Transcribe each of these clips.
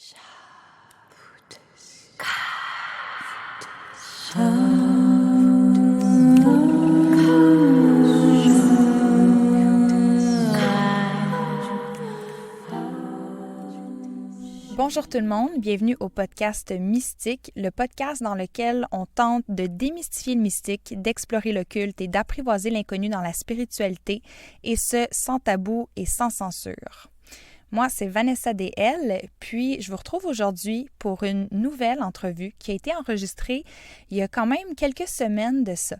Bonjour tout le monde, bienvenue au podcast Mystique, le podcast dans lequel on tente de démystifier le mystique, d'explorer l'occulte et d'apprivoiser l'inconnu dans la spiritualité, et ce, sans tabou et sans censure. Moi, c'est Vanessa DL, puis je vous retrouve aujourd'hui pour une nouvelle entrevue qui a été enregistrée il y a quand même quelques semaines de ça.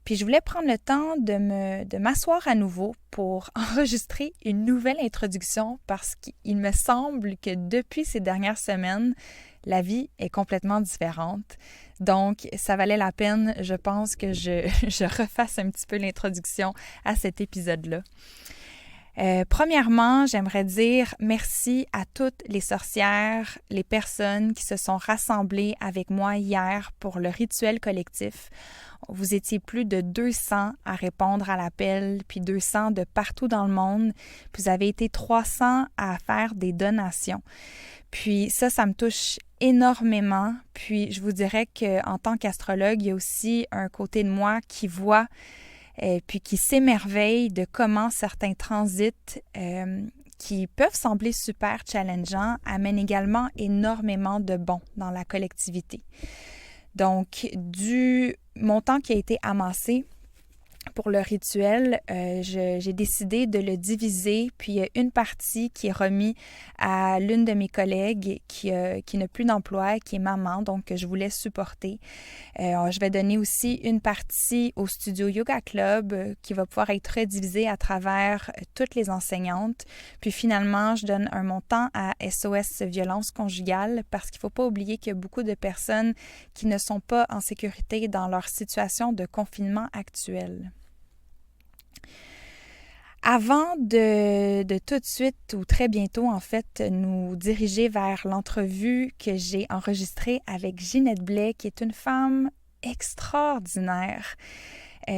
Puis je voulais prendre le temps de m'asseoir à nouveau pour enregistrer une nouvelle introduction parce qu'il me semble que depuis ces dernières semaines, la vie est complètement différente. Donc, ça valait la peine, je pense, que je refasse un petit peu l'introduction à cet épisode-là. Premièrement, j'aimerais dire merci à toutes les sorcières, les personnes qui se sont rassemblées avec moi hier pour le rituel collectif. Vous étiez plus de 200 à répondre à l'appel, puis 200 de partout dans le monde. Puis vous avez été 300 à faire des donations. Puis ça me touche énormément. Puis je vous dirais qu'en tant qu'astrologue, il y a aussi un côté de moi qui voit puis qui s'émerveille de comment certains transits qui peuvent sembler super challengeants amènent également énormément de bons dans la collectivité. Donc, du montant qui a été amassé pour le rituel, j'ai décidé de le diviser, puis il y a une partie qui est remise à l'une de mes collègues qui n'a plus d'emploi, qui est maman, donc je voulais supporter. Je vais donner aussi une partie au studio Yoga Club qui va pouvoir être redivisée à travers toutes les enseignantes. Puis finalement, je donne un montant à SOS Violence Conjugale parce qu'il ne faut pas oublier qu'il y a beaucoup de personnes qui ne sont pas en sécurité dans leur situation de confinement actuelle. Avant de tout de suite ou très bientôt, en fait, nous diriger vers l'entrevue que j'ai enregistrée avec Ginette Blais, qui est une femme extraordinaire.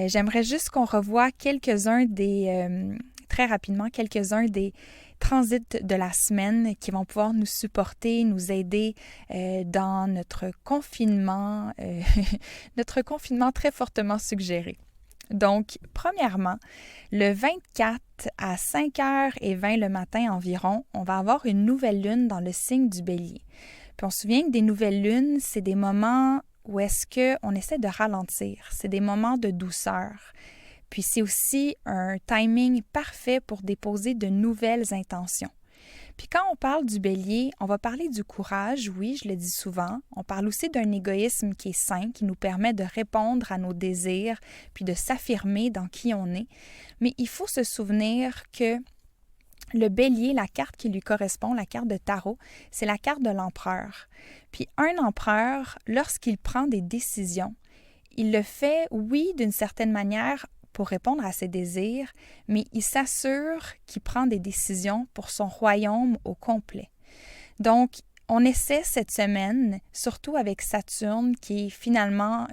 J'aimerais juste qu'on revoie très rapidement, quelques-uns des transits de la semaine qui vont pouvoir nous supporter, nous aider dans notre confinement très fortement suggéré. Donc, premièrement, le 24 à 5h20 le matin environ, on va avoir une nouvelle lune dans le signe du Bélier. Puis on se souvient que des nouvelles lunes, c'est des moments où est-ce qu'on essaie de ralentir. C'est des moments de douceur. Puis c'est aussi un timing parfait pour déposer de nouvelles intentions. Puis quand on parle du Bélier, on va parler du courage, oui, je le dis souvent. On parle aussi d'un égoïsme qui est sain, qui nous permet de répondre à nos désirs, puis de s'affirmer dans qui on est. Mais il faut se souvenir que le Bélier, la carte qui lui correspond, la carte de tarot, c'est la carte de l'empereur. Puis un empereur, lorsqu'il prend des décisions, il le fait, oui, d'une certaine manière, pour répondre à ses désirs, mais il s'assure qu'il prend des décisions pour son royaume au complet. Donc, on essaie cette semaine, surtout avec Saturne qui a finalement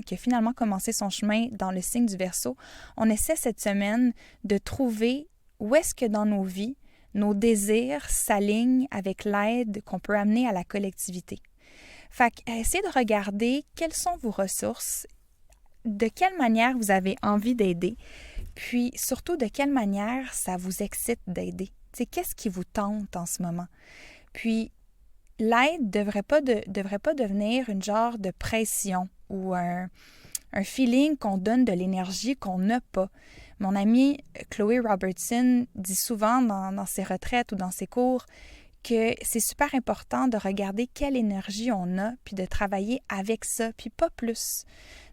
commencé son chemin dans le signe du Verseau, on essaie cette semaine de trouver où est-ce que dans nos vies, nos désirs s'alignent avec l'aide qu'on peut amener à la collectivité. Fait qu'essayez de regarder quelles sont vos ressources, de quelle manière vous avez envie d'aider, puis surtout de quelle manière ça vous excite d'aider. Qu'est-ce qui vous tente en ce moment? Puis l'aide ne devrait pas devenir une genre de pression ou un feeling qu'on donne de l'énergie qu'on n'a pas. Mon amie Chloé Robertson dit souvent dans ses retraites ou dans ses cours que c'est super important de regarder quelle énergie on a, puis de travailler avec ça, puis pas plus.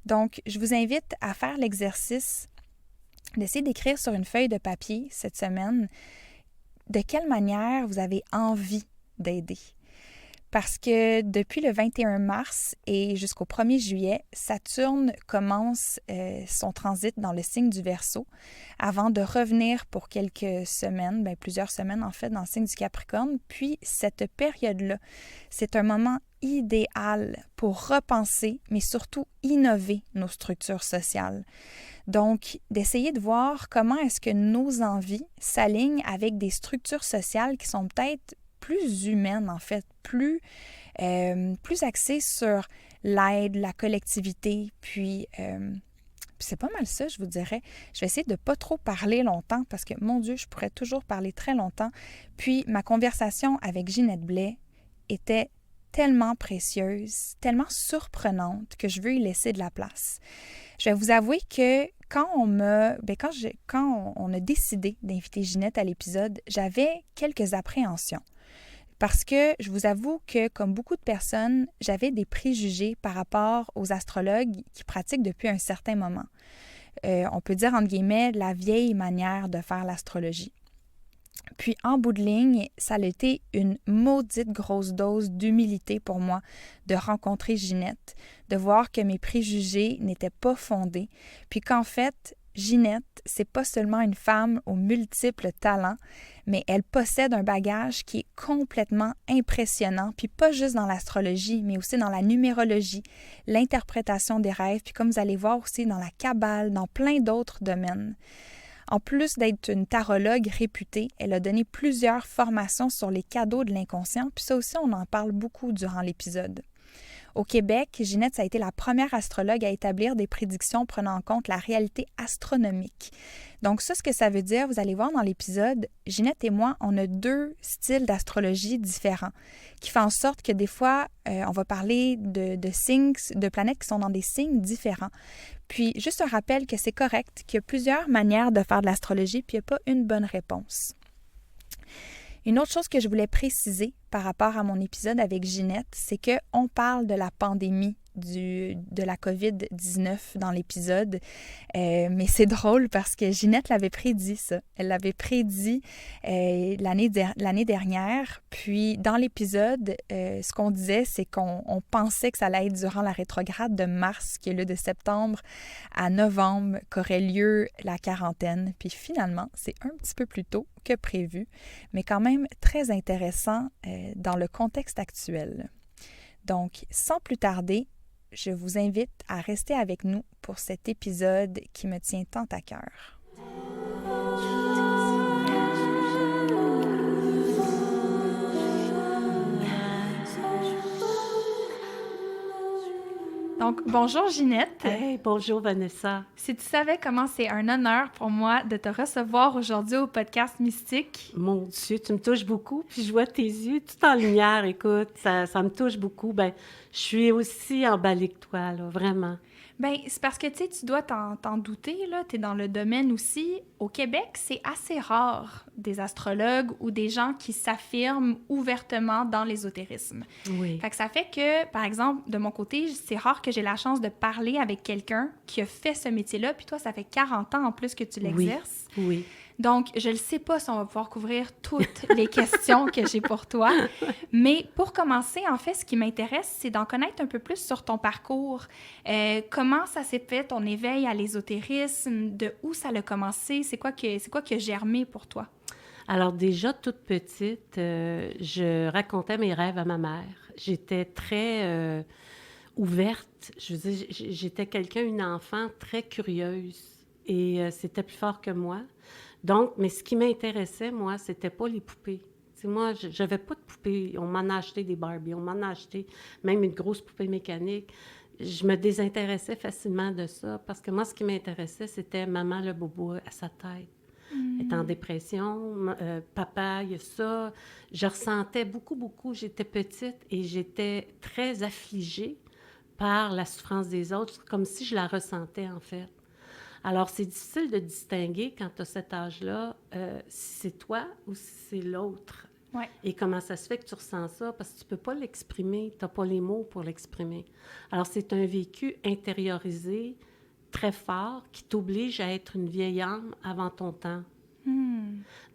Donc, je vous invite à faire l'exercice d'essayer d'écrire sur une feuille de papier cette semaine de quelle manière vous avez envie d'aider. Parce que depuis le 21 mars et jusqu'au 1er juillet, Saturne commence son transit dans le signe du Verseau avant de revenir pour quelques semaines, plusieurs semaines en fait, dans le signe du Capricorne. Puis cette période-là, c'est un moment idéal pour repenser, mais surtout innover nos structures sociales. Donc, d'essayer de voir comment est-ce que nos envies s'alignent avec des structures sociales qui sont peut-être plus humaine, en fait, plus axée sur l'aide, la collectivité, puis c'est pas mal ça, je vous dirais. Je vais essayer de pas trop parler longtemps parce que, mon Dieu, je pourrais toujours parler très longtemps. Puis ma conversation avec Ginette Blais était tellement précieuse, tellement surprenante que je veux y laisser de la place. Je vais vous avouer que quand on a décidé d'inviter Ginette à l'épisode, j'avais quelques appréhensions. Parce que je vous avoue que, comme beaucoup de personnes, j'avais des préjugés par rapport aux astrologues qui pratiquent depuis un certain moment. On peut dire, entre guillemets, la vieille manière de faire l'astrologie. Puis, en bout de ligne, ça a été une maudite grosse dose d'humilité pour moi de rencontrer Ginette, de voir que mes préjugés n'étaient pas fondés, puis qu'en fait, Ginette, c'est pas seulement une femme aux multiples talents, mais elle possède un bagage qui est complètement impressionnant, puis pas juste dans l'astrologie, mais aussi dans la numérologie, l'interprétation des rêves, puis comme vous allez voir aussi dans la cabale, dans plein d'autres domaines. En plus d'être une tarologue réputée, elle a donné plusieurs formations sur les cadeaux de l'inconscient, puis ça aussi, on en parle beaucoup durant l'épisode. Au Québec, Ginette, ça a été la première astrologue à établir des prédictions prenant en compte la réalité astronomique. Donc ça, ce que ça veut dire, vous allez voir dans l'épisode, Ginette et moi, on a 2 styles d'astrologie différents, qui font en sorte que des fois, on va parler de signes, de planètes qui sont dans des signes différents. Puis, juste un rappel que c'est correct, qu'il y a plusieurs manières de faire de l'astrologie, puis il n'y a pas une bonne réponse. Une autre chose que je voulais préciser par rapport à mon épisode avec Ginette, c'est qu'on parle de la pandémie de la COVID-19 dans l'épisode, mais c'est drôle parce que Ginette l'avait prédit ça. Elle l'avait prédit l'année dernière, puis dans l'épisode, ce qu'on disait, c'est qu'on pensait que ça allait être durant la rétrograde de mars, qui est lieu de septembre à novembre, qu'aurait lieu la quarantaine, puis finalement, c'est un petit peu plus tôt que prévu, mais quand même très intéressant dans le contexte actuel. Donc, sans plus tarder, je vous invite à rester avec nous pour cet épisode qui me tient tant à cœur. Donc, bonjour Ginette. Hey, bonjour Vanessa. Si tu savais comment c'est un honneur pour moi de te recevoir aujourd'hui au podcast Mystique. Mon Dieu, tu me touches beaucoup, puis je vois tes yeux tout en lumière, écoute, ça me touche beaucoup. Ben, je suis aussi emballée que toi, là, vraiment. Bien, c'est parce que, tu sais, tu dois t'en douter, là, tu es dans le domaine aussi. Au Québec, c'est assez rare des astrologues ou des gens qui s'affirment ouvertement dans l'ésotérisme. Oui. Fait que ça fait que, par exemple, de mon côté, c'est rare que j'ai la chance de parler avec quelqu'un qui a fait ce métier-là, puis toi, ça fait 40 ans en plus que tu l'exerces. Oui. Donc, je ne sais pas si on va pouvoir couvrir toutes les questions que j'ai pour toi, mais pour commencer, en fait, ce qui m'intéresse, c'est d'en connaître un peu plus sur ton parcours. Comment ça s'est fait, ton éveil à l'ésotérisme, de où ça a commencé, c'est quoi qui a germé pour toi? Alors déjà, toute petite, je racontais mes rêves à ma mère. J'étais très ouverte. Je veux dire, j'étais une enfant très curieuse et c'était plus fort que moi. Donc, mais ce qui m'intéressait, moi, c'était pas les poupées. T'sais, moi, j'avais pas de poupées. On m'en a acheté des Barbie, on m'en a acheté même une grosse poupée mécanique. Je me désintéressais facilement de ça parce que moi, ce qui m'intéressait, c'était maman le bobo à sa tête. Elle est en dépression, papa, il y a ça. Je ressentais beaucoup. J'étais petite et j'étais très affligée par la souffrance des autres, comme si je la ressentais, en fait. Alors, c'est difficile de distinguer quand tu as cet âge-là, si c'est toi ou si c'est l'autre. Ouais. Et comment ça se fait que tu ressens ça? Parce que tu ne peux pas l'exprimer, tu n'as pas les mots pour l'exprimer. Alors, c'est un vécu intériorisé, très fort, qui t'oblige à être une vieille âme avant ton temps.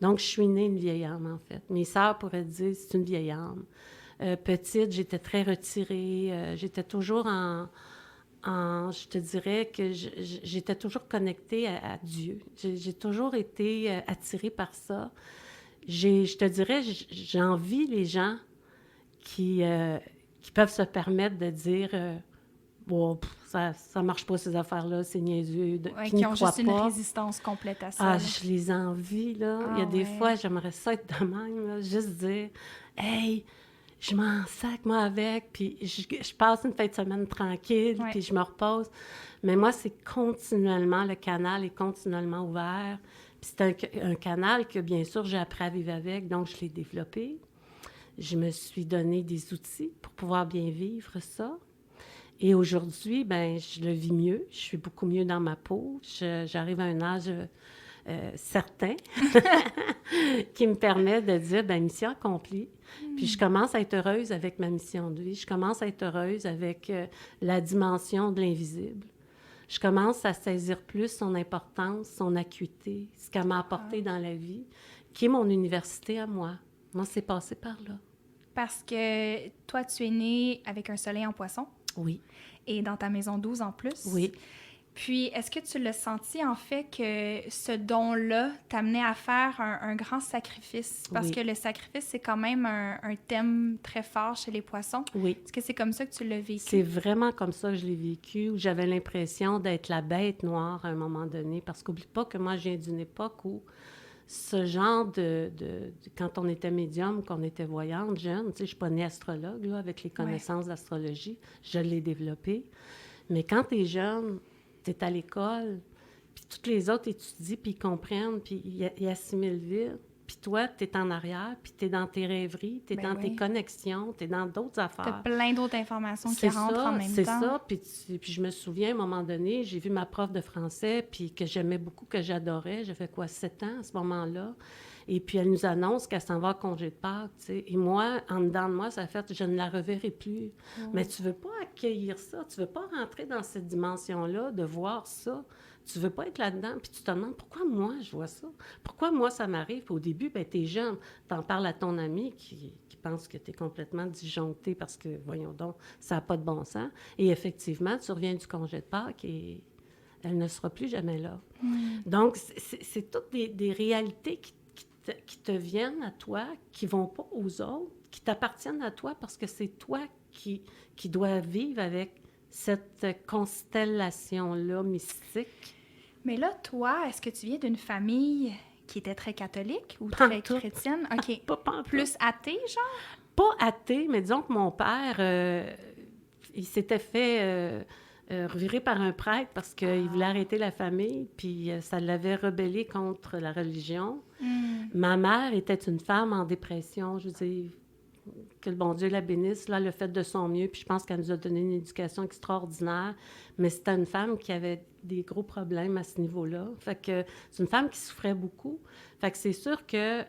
Donc, je suis née une vieille âme, en fait. Mes sœurs pourraient dire, c'est une vieille âme. Petite, j'étais très retirée, j'étais toujours je te dirais que j'étais toujours connectée à Dieu. J'ai toujours été attirée par ça. Je te dirais, j'envie les gens qui peuvent se permettre de dire bon, ça marche pas, ces affaires-là, c'est niaiseux. Oui, qui ont juste une résistance complète à ça. Ah, je les envie, là. Il y a des fois, j'aimerais ça être de même, là, juste dire « Hey, je m'en sac, moi, avec, puis je passe une fin de semaine tranquille, puis je me repose. » Mais moi, c'est continuellement, le canal est continuellement ouvert. Puis c'est un canal que, bien sûr, j'ai appris à vivre avec, donc je l'ai développé. Je me suis donné des outils pour pouvoir bien vivre ça. Et aujourd'hui, ben je le vis mieux. Je suis beaucoup mieux dans ma peau. J'arrive à un âge certain qui me permet de dire, ben mission accomplie. Puis je commence à être heureuse avec ma mission de vie. Je commence à être heureuse avec la dimension de l'invisible. Je commence à saisir plus son importance, son acuité, ce qu'elle m'a apporté dans la vie, qui est mon université à moi. Moi, c'est passé par là. Parce que toi, tu es née avec un soleil en poisson. Oui. Et dans ta maison 12 en plus. Oui. Puis, est-ce que tu l'as senti, en fait, que ce don-là t'amenait à faire un grand sacrifice? Parce que le sacrifice, c'est quand même un thème très fort chez les poissons. Oui. Est-ce que c'est comme ça que tu l'as vécu? C'est vraiment comme ça que je l'ai vécu, où j'avais l'impression d'être la bête noire à un moment donné. Parce qu'oublie pas que moi, je viens d'une époque où ce genre de quand on était médium, qu'on était voyante, jeune, tu sais, je suis pas née astrologue, là, avec les connaissances d'astrologie, je l'ai développée. Mais quand tu es jeune, tu es à l'école, puis toutes les autres étudient, puis ils comprennent, puis ils assimilent vite. Puis toi, tu es en arrière, puis tu es dans tes rêveries, tu es dans tes connexions, tu es dans d'autres affaires. Tu as plein d'autres informations qui rentrent en même temps. C'est ça, puis je me souviens, à un moment donné, j'ai vu ma prof de français, puis que j'aimais beaucoup, que j'adorais. J'avais 7 ans à ce moment-là. Et puis elle nous annonce qu'elle s'en va à congé de Pâques, tu sais. Et moi, en dedans de moi, ça fait je ne la reverrai plus. Mais tu veux pas accueillir ça, tu veux pas rentrer dans cette dimension-là, de voir ça. Tu veux pas être là-dedans, puis tu te demandes pourquoi moi je vois ça? Pourquoi moi ça m'arrive? Puis au début, bien, t'es jeune, t'en parles à ton ami qui pense que t'es complètement disjoncté parce que, voyons donc, ça n'a pas de bon sens. Et effectivement, tu reviens du congé de Pâques et elle ne sera plus jamais là. Donc, c'est toutes des réalités qui te viennent à toi, qui vont pas aux autres, qui t'appartiennent à toi parce que c'est toi qui dois vivre avec cette constellation-là mystique. Mais là, toi, est-ce que tu viens d'une famille qui était très catholique ou très chrétienne? OK. Pas plus athée, genre? Pas athée, mais disons que mon père, il s'était fait revirer par un prêtre parce qu'il voulait arrêter la famille, puis ça l'avait rebellé contre la religion. Ma mère était une femme en dépression, je veux dire, que le bon Dieu la bénisse, là, elle a fait de son mieux, puis je pense qu'elle nous a donné une éducation extraordinaire, mais c'était une femme qui avait des gros problèmes à ce niveau-là. Fait que c'est une femme qui souffrait beaucoup. Fait que c'est sûr que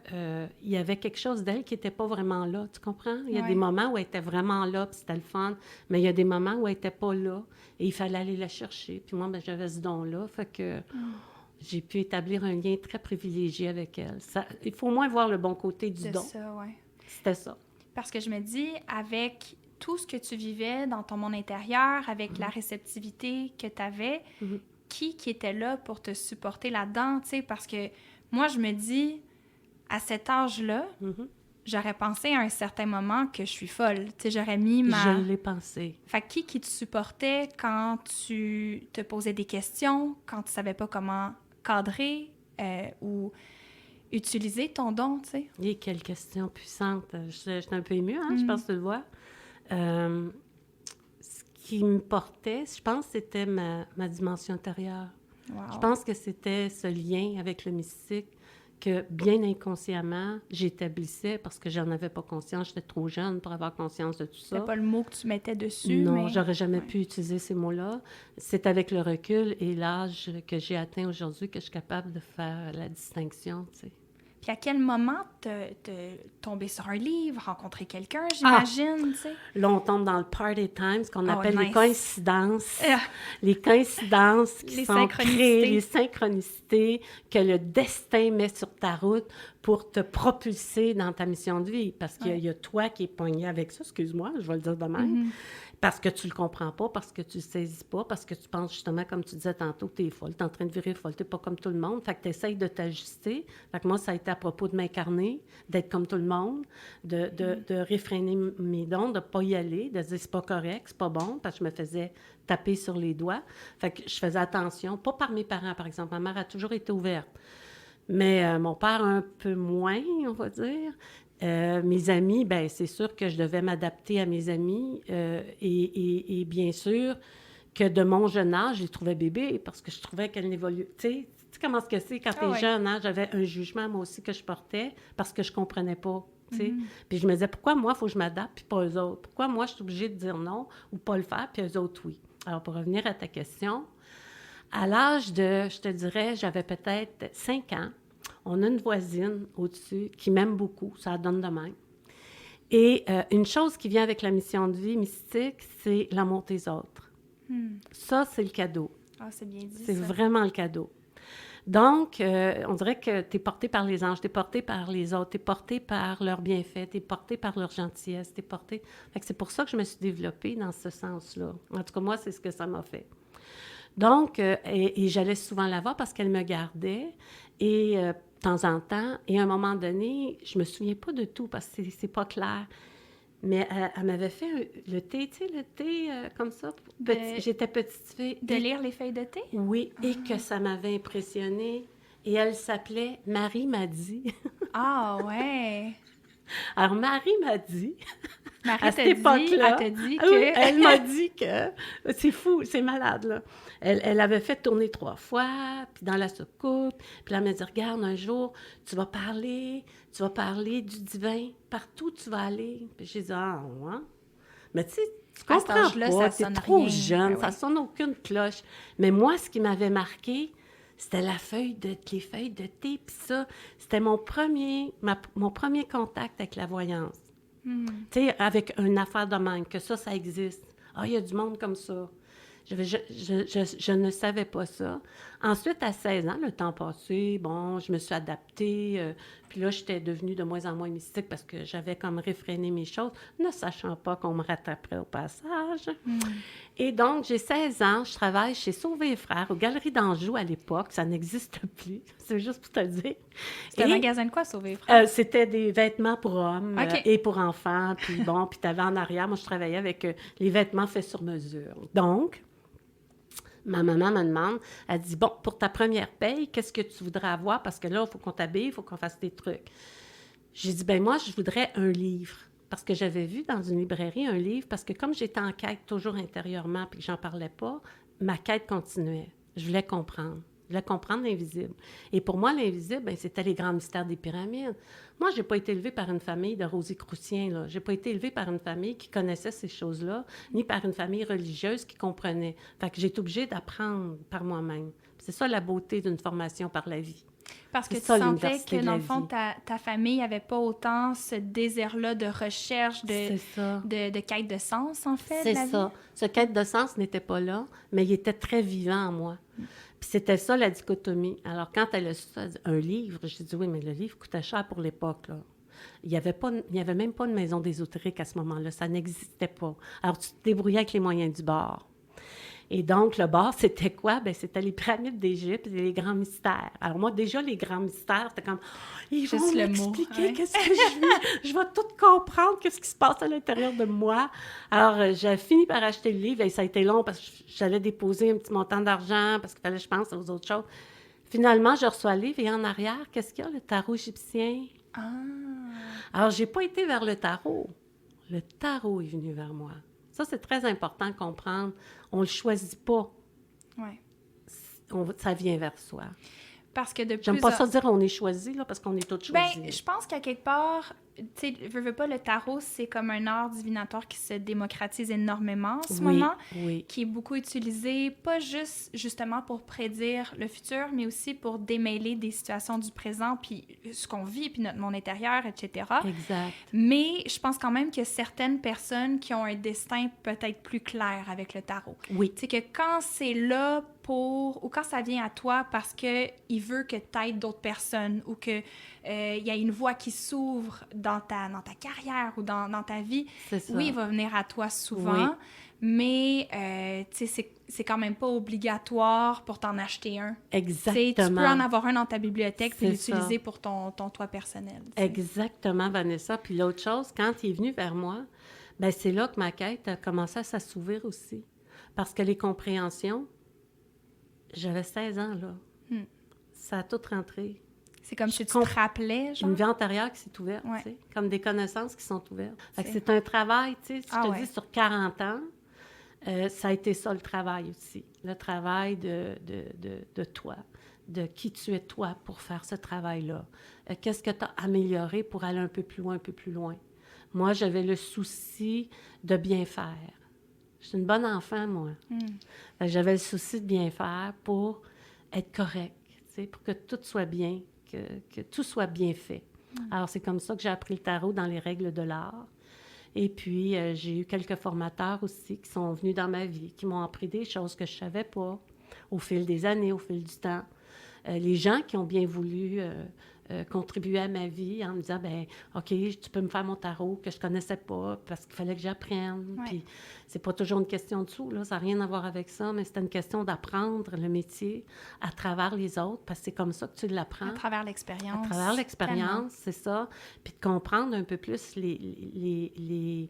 il y avait quelque chose d'elle qui n'était pas vraiment là, tu comprends? Il y a des moments où elle était vraiment là, puis c'était le fun, mais il y a des moments où elle n'était pas là, et il fallait aller la chercher. Puis moi, ben, j'avais ce don-là, fait que j'ai pu établir un lien très privilégié avec elle. Ça, il faut au moins voir le bon côté du don. Ça, ouais. C'était ça. Parce que je me dis, avec tout ce que tu vivais dans ton monde intérieur, avec la réceptivité que tu avais, qui était là pour te supporter là-dedans, tu sais? Parce que moi, je me dis, à cet âge-là, j'aurais pensé à un certain moment que je suis folle. Tu sais, j'aurais mis ma... Je l'ai pensé. Fait qui te supportait quand tu te posais des questions, quand tu savais pas comment cadrer ou utiliser ton don, tu sais? Et quelle question puissante. Je suis un peu émue, hein? Je pense que tu le vois. Ce qui me portait, je pense, c'était ma dimension intérieure. Wow. Je pense que c'était ce lien avec le mystique que, bien inconsciemment, j'établissais parce que j'en avais pas conscience. J'étais trop jeune pour avoir conscience de tout ça. C'était pas le mot que tu mettais dessus, non, j'aurais jamais pu utiliser ces mots-là. C'est avec le recul et l'âge que j'ai atteint aujourd'hui que je suis capable de faire la distinction, tu sais. Puis à quel moment tomber sur un livre, rencontrer quelqu'un, j'imagine, tu sais? Là, on tombe dans le party time, ce qu'on appelle nice. les coïncidences. Les coïncidences qui sont créées, les synchronicités que le destin met sur ta route pour te propulser dans ta mission de vie. Parce qu'il y a toi qui es pogné avec ça, excuse-moi, je vais le dire de même, parce que tu le comprends pas, parce que tu le saisis pas, parce que tu penses justement, comme tu disais tantôt, que tu es folle, tu es en train de virer folle, tu n'es pas comme tout le monde. Fait que tu essayes de t'ajuster. Fait que moi, ça a été à propos de m'incarner, d'être comme tout le monde, de réfréner mes dons, de ne pas y aller, de dire c'est pas correct, c'est pas bon, parce que je me faisais taper sur les doigts. Fait que je faisais attention, pas par mes parents, par exemple. Ma mère a toujours été ouverte. Mais mon père, un peu moins, on va dire. Mes amis, bien, c'est sûr que je devais m'adapter à mes amis. Et bien sûr que de mon jeune âge, je les trouvais bébés parce que je trouvais qu'elles n'évoluaient. Tu sais comment est-ce que c'est quand tu es jeune, hein? J'avais un jugement, moi aussi, que je portais parce que je ne comprenais pas. Puis je me disais, pourquoi moi, il faut que je m'adapte puis pas eux autres? Pourquoi moi, je suis obligée de dire non ou pas le faire puis eux autres, oui? Alors, pour revenir à ta question, à l'âge de, je te dirais, j'avais peut-être 5 ans, on a une voisine au-dessus qui m'aime beaucoup, ça donne de même. Et une chose qui vient avec la mission de vie mystique, c'est l'amour des autres. Ça, c'est le cadeau. Ah, c'est bien dit, c'est ça. vraiment le cadeau. Donc, on dirait que tu es porté par les anges, tu es porté par les autres, tu es porté par leurs bienfaits, tu es porté par leur gentillesse, tu es porté... Fait que c'est pour ça que je me suis développée dans ce sens-là. En tout cas, moi, c'est ce que ça m'a fait. Donc, et j'allais souvent la voir parce qu'elle me gardait, et de temps en temps, et à un moment donné, je me souviens pas de tout parce que c'est pas clair, mais elle m'avait fait le thé, tu sais, le thé comme ça. J'étais petite fille. De lire les feuilles de thé? Oui, et que ça m'avait impressionnée. Et elle s'appelait Marie m'a dit. Ah, ouais! Alors, Marie m'a dit... Marie à cette époque-là, elle t'a dit que... oui, elle m'a dit que... C'est fou, c'est malade, là. Elle avait fait tourner 3 fois, puis dans la soucoupe. Puis là, elle m'a dit, regarde, un jour, tu vas parler du divin. Partout où tu vas aller. Puis j'ai dit, ah, ouais. Mais tu sais, tu comprends pas, t'es trop jeune, ça sonne aucune cloche. Mais moi, ce qui m'avait marqué, c'était les feuilles de thé, puis ça, c'était mon premier contact avec la voyance. Tu sais, avec une affaire de même, que ça existe. Ah, il y a du monde comme ça. Je ne savais pas ça. Ensuite, à 16 ans, le temps passé, bon, je me suis adaptée. Puis là, j'étais devenue de moins en moins mystique parce que j'avais comme réfréné mes choses, ne sachant pas qu'on me rattraperait au passage. Et donc, j'ai 16 ans, je travaille chez Sauvé et Frères, aux Galeries d'Anjou à l'époque. Ça n'existe plus. C'est juste pour te le dire. C'était un magasin de quoi, Sauvé et Frères? C'était des vêtements pour hommes et pour enfants. Puis bon, puis tu avais en arrière, moi, je travaillais avec les vêtements faits sur mesure. Donc, ma maman me demande, elle dit, bon, pour ta première paye, qu'est-ce que tu voudrais avoir? Parce que là, il faut qu'on t'habille, il faut qu'on fasse des trucs. J'ai dit, ben moi, je voudrais un livre. Parce que j'avais vu dans une librairie un livre, parce que comme j'étais en quête toujours intérieurement puis que j'en parlais pas, ma quête continuait. Je voulais comprendre. Je voulais comprendre l'invisible. Et pour moi, l'invisible, ben, c'était les grands mystères des pyramides. Moi, je n'ai pas été élevée par une famille de Rosicruciens. Je n'ai pas été élevée par une famille qui connaissait ces choses-là, ni par une famille religieuse qui comprenait. Fait que j'ai été obligée d'apprendre par moi-même. C'est ça la beauté d'une formation par la vie. Parce que tu sentais que, dans le fond, ta famille n'avait pas autant ce désir-là de recherche, de quête de sens, en fait. C'est ça. Ce quête de sens n'était pas là, mais il était très vivant en moi. Puis c'était ça, la dichotomie. Alors, quand elle a su ça, un livre, j'ai dit, oui, mais le livre coûtait cher pour l'époque, là. Il n'y avait même pas de maison d'ésotérique à ce moment-là. Ça n'existait pas. Alors, tu te débrouillais avec les moyens du bord. Et donc, le bar, c'était quoi? Bien, c'était les pyramides d'Égypte et les grands mystères. Alors moi, déjà, les grands mystères, c'était comme, ils vont m'expliquer qu'est-ce que je vis. Je vais tout comprendre, qu'est-ce qui se passe à l'intérieur de moi. Alors, j'ai fini par acheter le livre et ça a été long parce que j'allais déposer un petit montant d'argent parce qu'il fallait que je pense aux autres choses. Finalement, je reçois le livre et en arrière, qu'est-ce qu'il y a? Le tarot égyptien. Ah. Alors, je n'ai pas été vers le tarot. Le tarot est venu vers moi. Ça, c'est très important de comprendre. On ne le choisit pas. Ouais. Ça vient vers soi. Parce que J'aime pas ça dire on est choisi, là, parce qu'on est tous choisis. Bien, je pense qu'à quelque part, tu sais, veux pas, le tarot, c'est comme un art divinatoire qui se démocratise énormément en ce moment, qui est beaucoup utilisé, pas juste, justement, pour prédire le futur, mais aussi pour démêler des situations du présent, puis ce qu'on vit, puis notre monde intérieur, etc. Exact. Mais je pense quand même qu'il y a certaines personnes qui ont un destin peut-être plus clair avec le tarot. Oui. C'est que quand c'est là ou quand ça vient à toi parce qu'il veut que tu aides d'autres personnes ou que il y a une voie qui s'ouvre dans ta carrière ou dans ta vie, C'est ça. oui, il va venir à toi souvent, mais tu sais, c'est quand même pas obligatoire pour t'en acheter un. Exactement. Tu peux en avoir un dans ta bibliothèque puis C'est l'utiliser ça. pour ton toi personnel. T'sais. Exactement, Vanessa. Puis l'autre chose, quand il est venu vers moi, ben c'est là que ma quête a commencé à s'assouvir aussi. Parce que les compréhensions, j'avais 16 ans, là. Ça a tout rentré. C'est comme si tu te rappelais, genre? Une vie antérieure qui s'est ouverte, Ouais. tu sais, comme des connaissances qui sont ouvertes. Fait que c'est un travail, tu sais, si je te dis sur 40 ans, ça a été ça le travail aussi. Le travail de toi, de qui tu es toi pour faire ce travail-là. Qu'est-ce que tu as amélioré pour aller un peu plus loin, un peu plus loin. Moi, j'avais le souci de bien faire. Je suis une bonne enfant, moi. Fait que j'avais le souci de bien faire pour être correct, tu sais, pour que tout soit bien, que tout soit bien fait. Alors, c'est comme ça que j'ai appris le tarot dans les règles de l'art. Et puis, j'ai eu quelques formateurs aussi qui sont venus dans ma vie, qui m'ont appris des choses que je ne savais pas au fil des années, au fil du temps. Les gens qui ont bien voulu contribuer à ma vie en me disant, ben OK, tu peux me faire mon tarot que je ne connaissais pas parce qu'il fallait que j'apprenne. Ouais. Puis, c'est pas toujours une question de sous, là, ça n'a rien à voir avec ça, mais c'était une question d'apprendre le métier à travers les autres parce que c'est comme ça que tu l'apprends. À travers l'expérience. À travers l'expérience, c'est ça. Puis de comprendre un peu plus je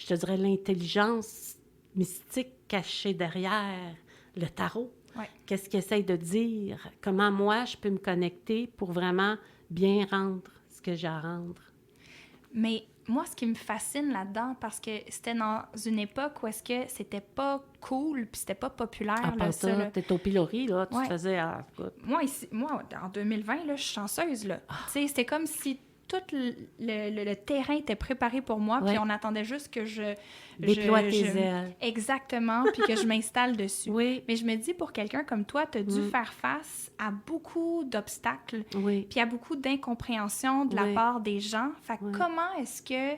te dirais, l'intelligence mystique cachée derrière le tarot. Ouais. Qu'est-ce qu'il essaye de dire? Comment moi, je peux me connecter pour vraiment bien rendre ce que j'ai à rendre? Mais moi, ce qui me fascine là-dedans, parce que c'était dans une époque où est-ce que c'était pas cool puis c'était pas populaire, là, ça, là. T'es au pilori, là, tu Ouais. te faisais... Ah, écoute. Moi, en 2020, là, je suis chanceuse, là. Tu sais, c'était comme si tout le terrain était préparé pour moi, puis Ouais. on attendait juste que je... Déploie tes ailes. Exactement, puis que je m'installe dessus. Oui, Mais je me dis, pour quelqu'un comme toi, tu as dû faire face à beaucoup d'obstacles, oui. puis à beaucoup d'incompréhension de la Oui. part des gens. Fait que Oui. comment est-ce que,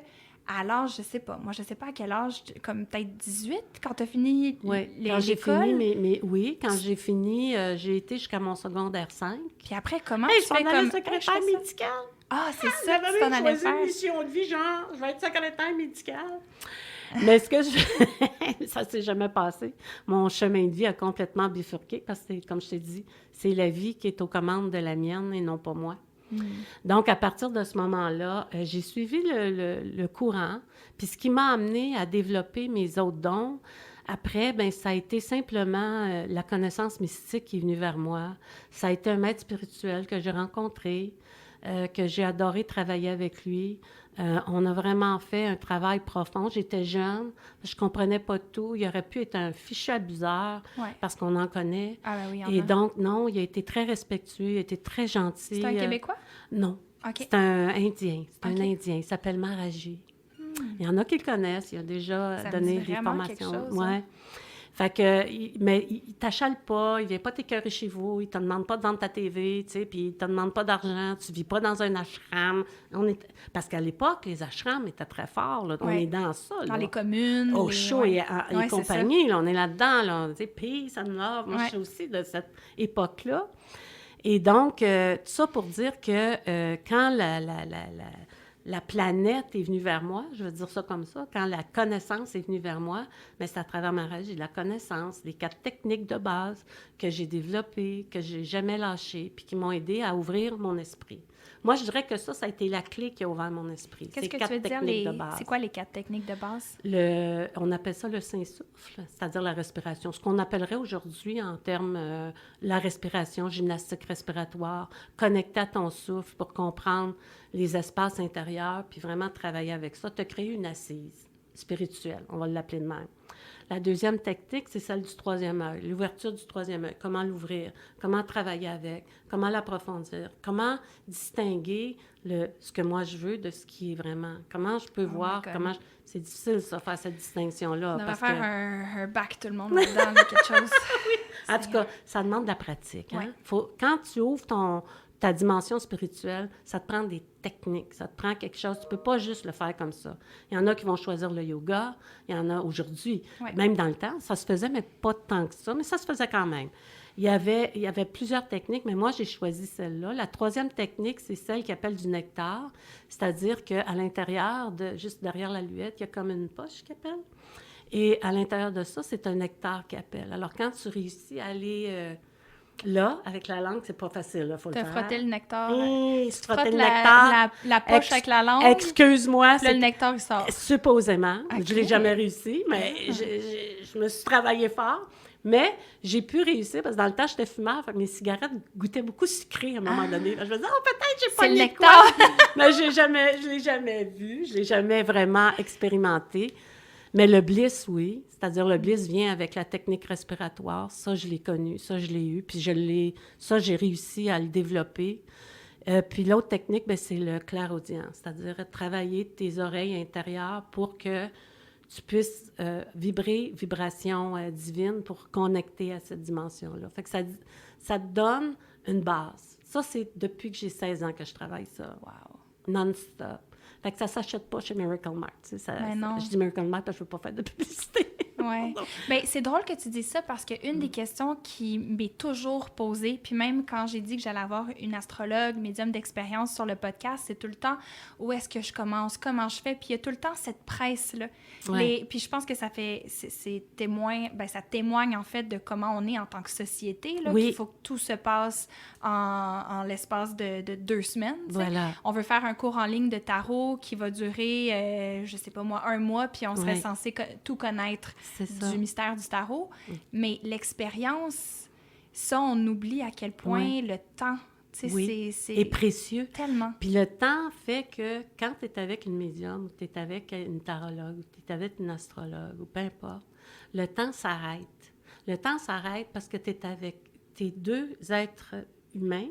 à l'âge, je sais pas, moi je sais pas à quel âge, comme peut-être 18, quand tu as fini Oui, quand j'ai l'école, fini, oui, quand j'ai fini, j'ai été jusqu'à mon secondaire 5. puis après, comment Hey, tu je fais m'en allais comme... secrétaire Hey, je fais ça. médical. Ah, c'est ça que tu t'en allais faire. une mission de vie, genre, je vais être secrétaire médical. Mais ce que je... ça s'est jamais passé. Mon chemin de vie a complètement bifurqué parce que, comme je t'ai dit, c'est la vie qui est aux commandes de la mienne et non pas moi. Donc, à partir de ce moment-là, j'ai suivi le courant. Puis ce qui m'a amené à développer mes autres dons, après, ben ça a été simplement la connaissance mystique qui est venue vers moi. Ça a été un maître spirituel que j'ai rencontré, que j'ai adoré travailler avec lui. On a vraiment fait un travail profond. J'étais jeune, je comprenais pas tout. Il aurait pu être un fichu abuseur Ouais. parce qu'on en connaît. Ah ben oui, il y en Et a. donc, non, il a été très respectueux, il a été très gentil. C'est un Québécois? Non. OK. C'est un Indien. C'est OK. un Indien. Il s'appelle Maharaji. Il y en a qui le connaissent. Il a déjà Ça me donné dit des vraiment formations. quelque chose, Ouais. hein. Fait que, mais il t'achale pas, il vient pas t'écœurer chez vous, il te demande pas de vendre ta TV, tu sais, puis il te demande pas d'argent, tu vis pas dans un ashram. Parce qu'à l'époque, les ashrams étaient très forts, là. On Ouais. est dans ça, là. Dans les communes. Au les- chaud ouais. et Ouais, c'est compagnie, là, on est là-dedans, là, tu sais, peace and love. Moi, Ouais. je suis aussi de cette époque-là. Et donc, tout ça pour dire que quand la planète est venue vers moi, je veux dire ça comme ça, quand la connaissance est venue vers moi, bien, c'est à travers ma rage, j'ai de la connaissance, les 4 techniques de base que j'ai développées, que j'ai jamais lâchées, puis qui m'ont aidé à ouvrir mon esprit. Moi, je dirais que ça a été la clé qui a ouvert mon esprit. Qu'est-ce Ces que 4 tu veux dire? techniques de base. C'est quoi les 4 techniques de base? On appelle ça le Saint-Souffle, c'est-à-dire la respiration. Ce qu'on appellerait aujourd'hui en termes la respiration, gymnastique respiratoire, connecter à ton souffle pour comprendre les espaces intérieurs, puis vraiment travailler avec ça, te créer une assise spirituelle, on va l'appeler de même. La deuxième technique, c'est celle du 3e œil, l'ouverture du 3e œil. Comment l'ouvrir, comment travailler avec, comment l'approfondir, comment distinguer ce que moi je veux de ce qui est vraiment. Comment je peux voir, God. C'est difficile, ça, faire cette distinction-là. On devrait parce faire que... un bac, tout le monde, là-dedans, là, quelque chose. En tout cas, ça demande de la pratique. Ouais. Hein? Quand tu ouvres ta dimension spirituelle, ça te prend des techniques, ça te prend quelque chose. Tu ne peux pas juste le faire comme ça. Il y en a qui vont choisir le yoga, il y en a aujourd'hui. Ouais. Même dans le temps, ça se faisait, mais pas tant que ça, mais ça se faisait quand même. Il y avait plusieurs techniques, mais moi, j'ai choisi celle-là. La troisième technique, c'est celle qu'ils appellent du nectar, c'est-à-dire qu'à l'intérieur, juste derrière la luette, il y a comme une poche qu'ils appellent. Et à l'intérieur de ça, c'est un nectar qu'ils appellent. Alors, quand tu réussis à aller là, avec la langue, c'est pas facile, il faut le faire. Tu as frotté le nectar. Tu frottes la poche avec la langue. Excuse-moi. Là, le nectar, il sort. Supposément. Okay. Je l'ai jamais réussi, mais je me suis travaillé fort. Mais j'ai pu réussir parce que dans le temps, j'étais fumeur, fait que mes cigarettes goûtaient beaucoup sucré à un moment donné. Je me disais, peut-être j'ai pas le nectar. Mais je l'ai jamais vu, je l'ai jamais vraiment expérimenté. Mais le bliss, oui. C'est-à-dire, le bliss vient avec la technique respiratoire. Ça, je l'ai connu, ça, je l'ai eu. Puis ça, j'ai réussi à le développer. Puis l'autre technique, bien, c'est le clairaudient. C'est-à-dire travailler tes oreilles intérieures pour que tu puisses vibration divine pour connecter à cette dimension-là. Fait que ça te donne une base. Ça, c'est depuis que j'ai 16 ans que je travaille ça. Wow. Non-stop. Fait que ça ne s'achète pas chez Miracle Mart. Non. Je dis Miracle Mart parce que je ne veux pas faire de publicité. Oui. Bien, c'est drôle que tu dises ça parce qu'une des questions qui m'est toujours posée, puis même quand j'ai dit que j'allais avoir une astrologue, médium d'expérience sur le podcast, c'est tout le temps où est-ce que je commence, comment je fais, puis il y a tout le temps cette presse-là. Ouais. Puis je pense que ça témoigne en fait de comment on est en tant que société, là, qu'il faut que tout se passe en l'espace de 2 semaines. Voilà. On veut faire un cours en ligne de tarot qui va durer, je sais pas moi, 1 mois, puis on serait censé tout connaître du mystère du tarot. Mais l'expérience, ça, on oublie à quel point le temps, c'est est précieux. Tellement. Puis le temps fait que quand tu es avec une médium, tu es avec une tarologue, tu es avec une astrologue, ou peu importe, le temps s'arrête. Le temps s'arrête parce que tu es avec tes 2 êtres humains,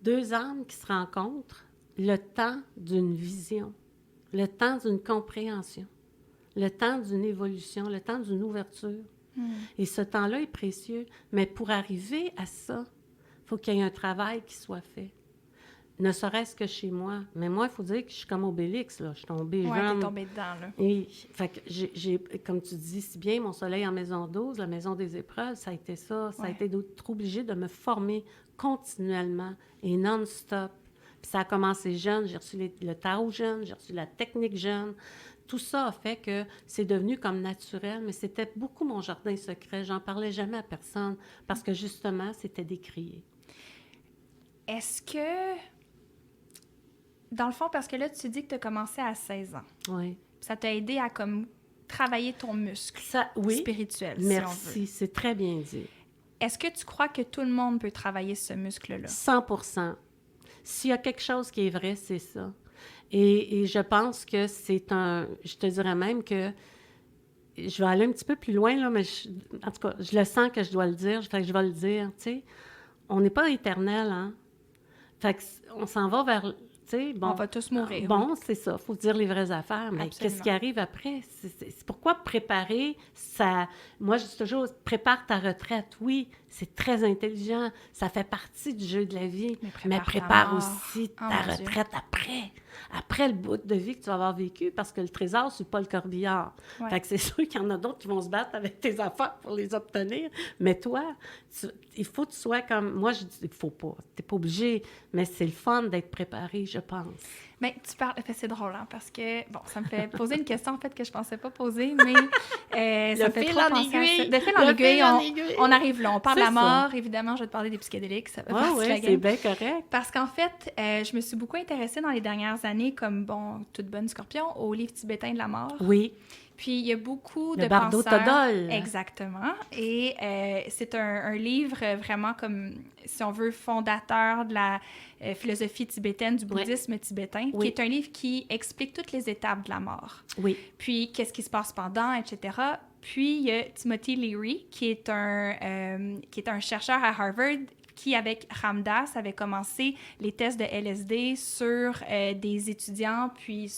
2 âmes qui se rencontrent, le temps d'une vision, le temps d'une compréhension, le temps d'une évolution, le temps d'une ouverture. Et ce temps-là est précieux. Mais pour arriver à ça, il faut qu'il y ait un travail qui soit fait. Ne serait-ce que chez moi. Mais moi, il faut dire que je suis comme Obélix, là. Je suis tombée jeune. Oui, t'es tombée dedans, là. Et, fait que j'ai, comme tu dis si bien, mon soleil en maison 12, la maison des épreuves, ça a été ça. Ça a été d'être obligée de me former continuellement et non-stop. Puis ça a commencé jeune. J'ai reçu le tarot jeune, j'ai reçu la technique jeune. Tout ça a fait que c'est devenu comme naturel, mais c'était beaucoup mon jardin secret. J'en parlais jamais à personne parce que, justement, c'était décrié. Est-ce que, dans le fond, parce que là, tu dis que tu as commencé à 16 ans. Oui. Ça t'a aidé à comme travailler ton muscle spirituel, merci, si on veut. C'est très bien dit. Est-ce que tu crois que tout le monde peut travailler ce muscle-là? 100%. S'il y a quelque chose qui est vrai, c'est ça. Et je pense que je te dirais même que je vais aller un petit peu plus loin, là, mais en tout cas, je le sens que je dois le dire, fait que je vais le dire, tu sais. On n'est pas éternel, hein? Fait qu'on s'en va vers, tu sais, bon... On va tous mourir. Bon, c'est ça, il faut dire les vraies affaires, mais qu'est-ce qui arrive après? C'est pourquoi préparer ça... Moi, je dis toujours, prépare ta retraite, oui, c'est très intelligent, ça fait partie du jeu de la vie, mais prépare aussi ta retraite après. Après le bout de vie que tu vas avoir vécu, parce que le trésor, c'est pas le corbillard. Ouais. Fait que c'est sûr qu'il y en a d'autres qui vont se battre avec tes affaires pour les obtenir, mais toi, il faut que tu sois comme... Moi, je dis, il faut pas, t'es pas obligé, mais c'est le fun d'être préparé, je pense. Bien, tu parles... C'est drôle, hein, parce que, bon, ça me fait poser une question, en fait, que je pensais pas poser, mais ça me fait trop penser à ça. De fil en aiguille, on arrive là. On parle de la mort, évidemment, je vais te parler des psychédéliques, ça va partir de la game. C'est bien correct. Parce qu'en fait, je me suis beaucoup intéressée dans les dernières années, comme, bon, toute bonne scorpion, au livre tibétain de la mort. Oui. Puis, il y a beaucoup de Bardo penseurs... Todol. Exactement. Et c'est un livre vraiment comme, si on veut, fondateur de la philosophie tibétaine, du bouddhisme tibétain, qui est un livre qui explique toutes les étapes de la mort. Oui. Puis, qu'est-ce qui se passe pendant, etc. Puis, il y a Timothy Leary, qui est un chercheur à Harvard, qui, avec Ramdas, avait commencé les tests de LSD sur des étudiants, puis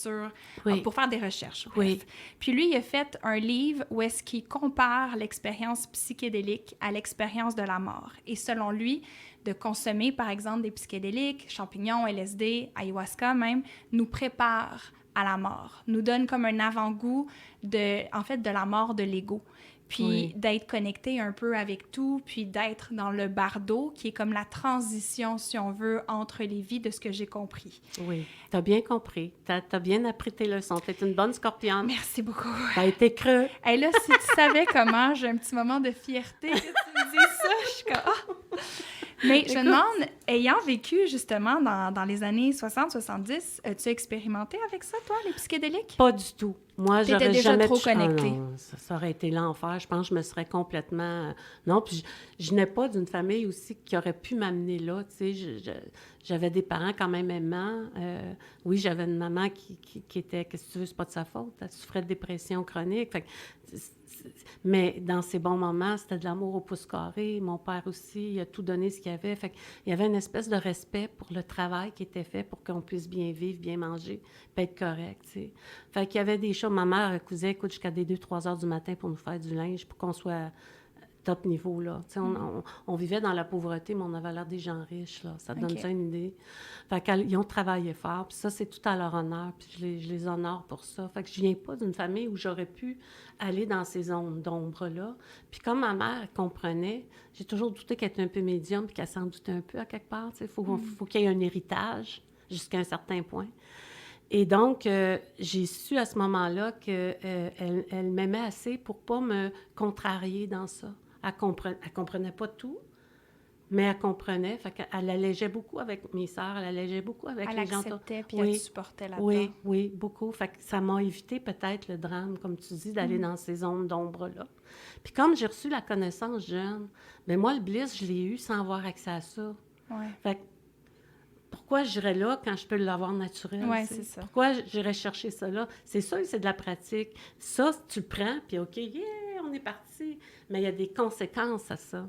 pour faire des recherches. Bref. Oui. Puis lui, il a fait un livre où est-ce qu'il compare l'expérience psychédélique à l'expérience de la mort. Et selon lui, de consommer, par exemple, des psychédéliques, champignons, LSD, ayahuasca même, nous prépare à la mort, nous donne comme un avant-goût de la mort de l'ego. puis d'être connecté un peu avec tout, puis d'être dans le bardo, qui est comme la transition, si on veut, entre les vies, de ce que j'ai compris. Oui, t'as bien compris. T'as bien appris tes leçons. T'es une bonne scorpionne. Merci beaucoup. T'as été creux. Et là, si tu savais comment, j'ai un petit moment de fierté que tu me dises ça, je suis comme... Ah! Mais je me demande, ayant vécu justement dans les années 60-70, as-tu expérimenté avec ça, toi, les psychédéliques? Pas du tout. Moi, T'étais j'aurais déjà jamais... trop connectée. Ah non, ça aurait été l'enfer. Je pense que je me serais complètement... Non, puis je n'ai pas d'une famille aussi qui aurait pu m'amener là. Tu sais, j'avais des parents quand même aimants. Oui, j'avais une maman qui était... Qu'est-ce que tu veux, c'est pas de sa faute. Elle souffrait de dépression chronique. Fait que, mais dans ces bons moments, c'était de l'amour au pouce carré. Mon père aussi, il a tout donné ce qu'il avait. Fait qu'il y avait une espèce de respect pour le travail qui était fait pour qu'on puisse bien vivre, bien manger, puis être correct, tu sais. Fait qu'il y avait des choses. Ma mère cousait, écoute, jusqu'à des 2-3 heures du matin pour nous faire du linge, pour qu'on soit top niveau, là. Tu sais, on vivait dans la pauvreté, mais on avait l'air des gens riches, là. Ça te donne ça une idée. Fait qu'ils ont travaillé fort, puis ça, c'est tout à leur honneur, puis je les honore pour ça. Fait que je viens pas d'une famille où j'aurais pu aller dans ces zones d'ombre-là. Puis comme ma mère comprenait, j'ai toujours douté qu'elle était un peu médium, puis qu'elle s'en doutait un peu à quelque part, tu sais. Faut qu'il y ait un héritage jusqu'à un certain point. Et donc, j'ai su à ce moment-là qu'elle elle m'aimait assez pour pas me contrarier dans ça. Elle comprenait pas tout, mais elle comprenait. Fait qu'elle allégeait beaucoup avec mes sœurs, elle allégeait beaucoup avec les gens. Elle acceptait, puis elle supportait là-dedans. Oui, oui, beaucoup. Fait que ça m'a évité peut-être le drame, comme tu dis, d'aller dans ces zones d'ombre-là. Puis comme j'ai reçu la connaissance jeune, bien moi, le bliss, je l'ai eu sans avoir accès à ça. Ouais. Fait que pourquoi j'irais là quand je peux l'avoir naturel? Oui, c'est ça. Pourquoi j'irais chercher ça là? C'est sûr que c'est de la pratique. Ça, tu le prends, puis OK, yeah, on est parti. Mais il y a des conséquences à ça.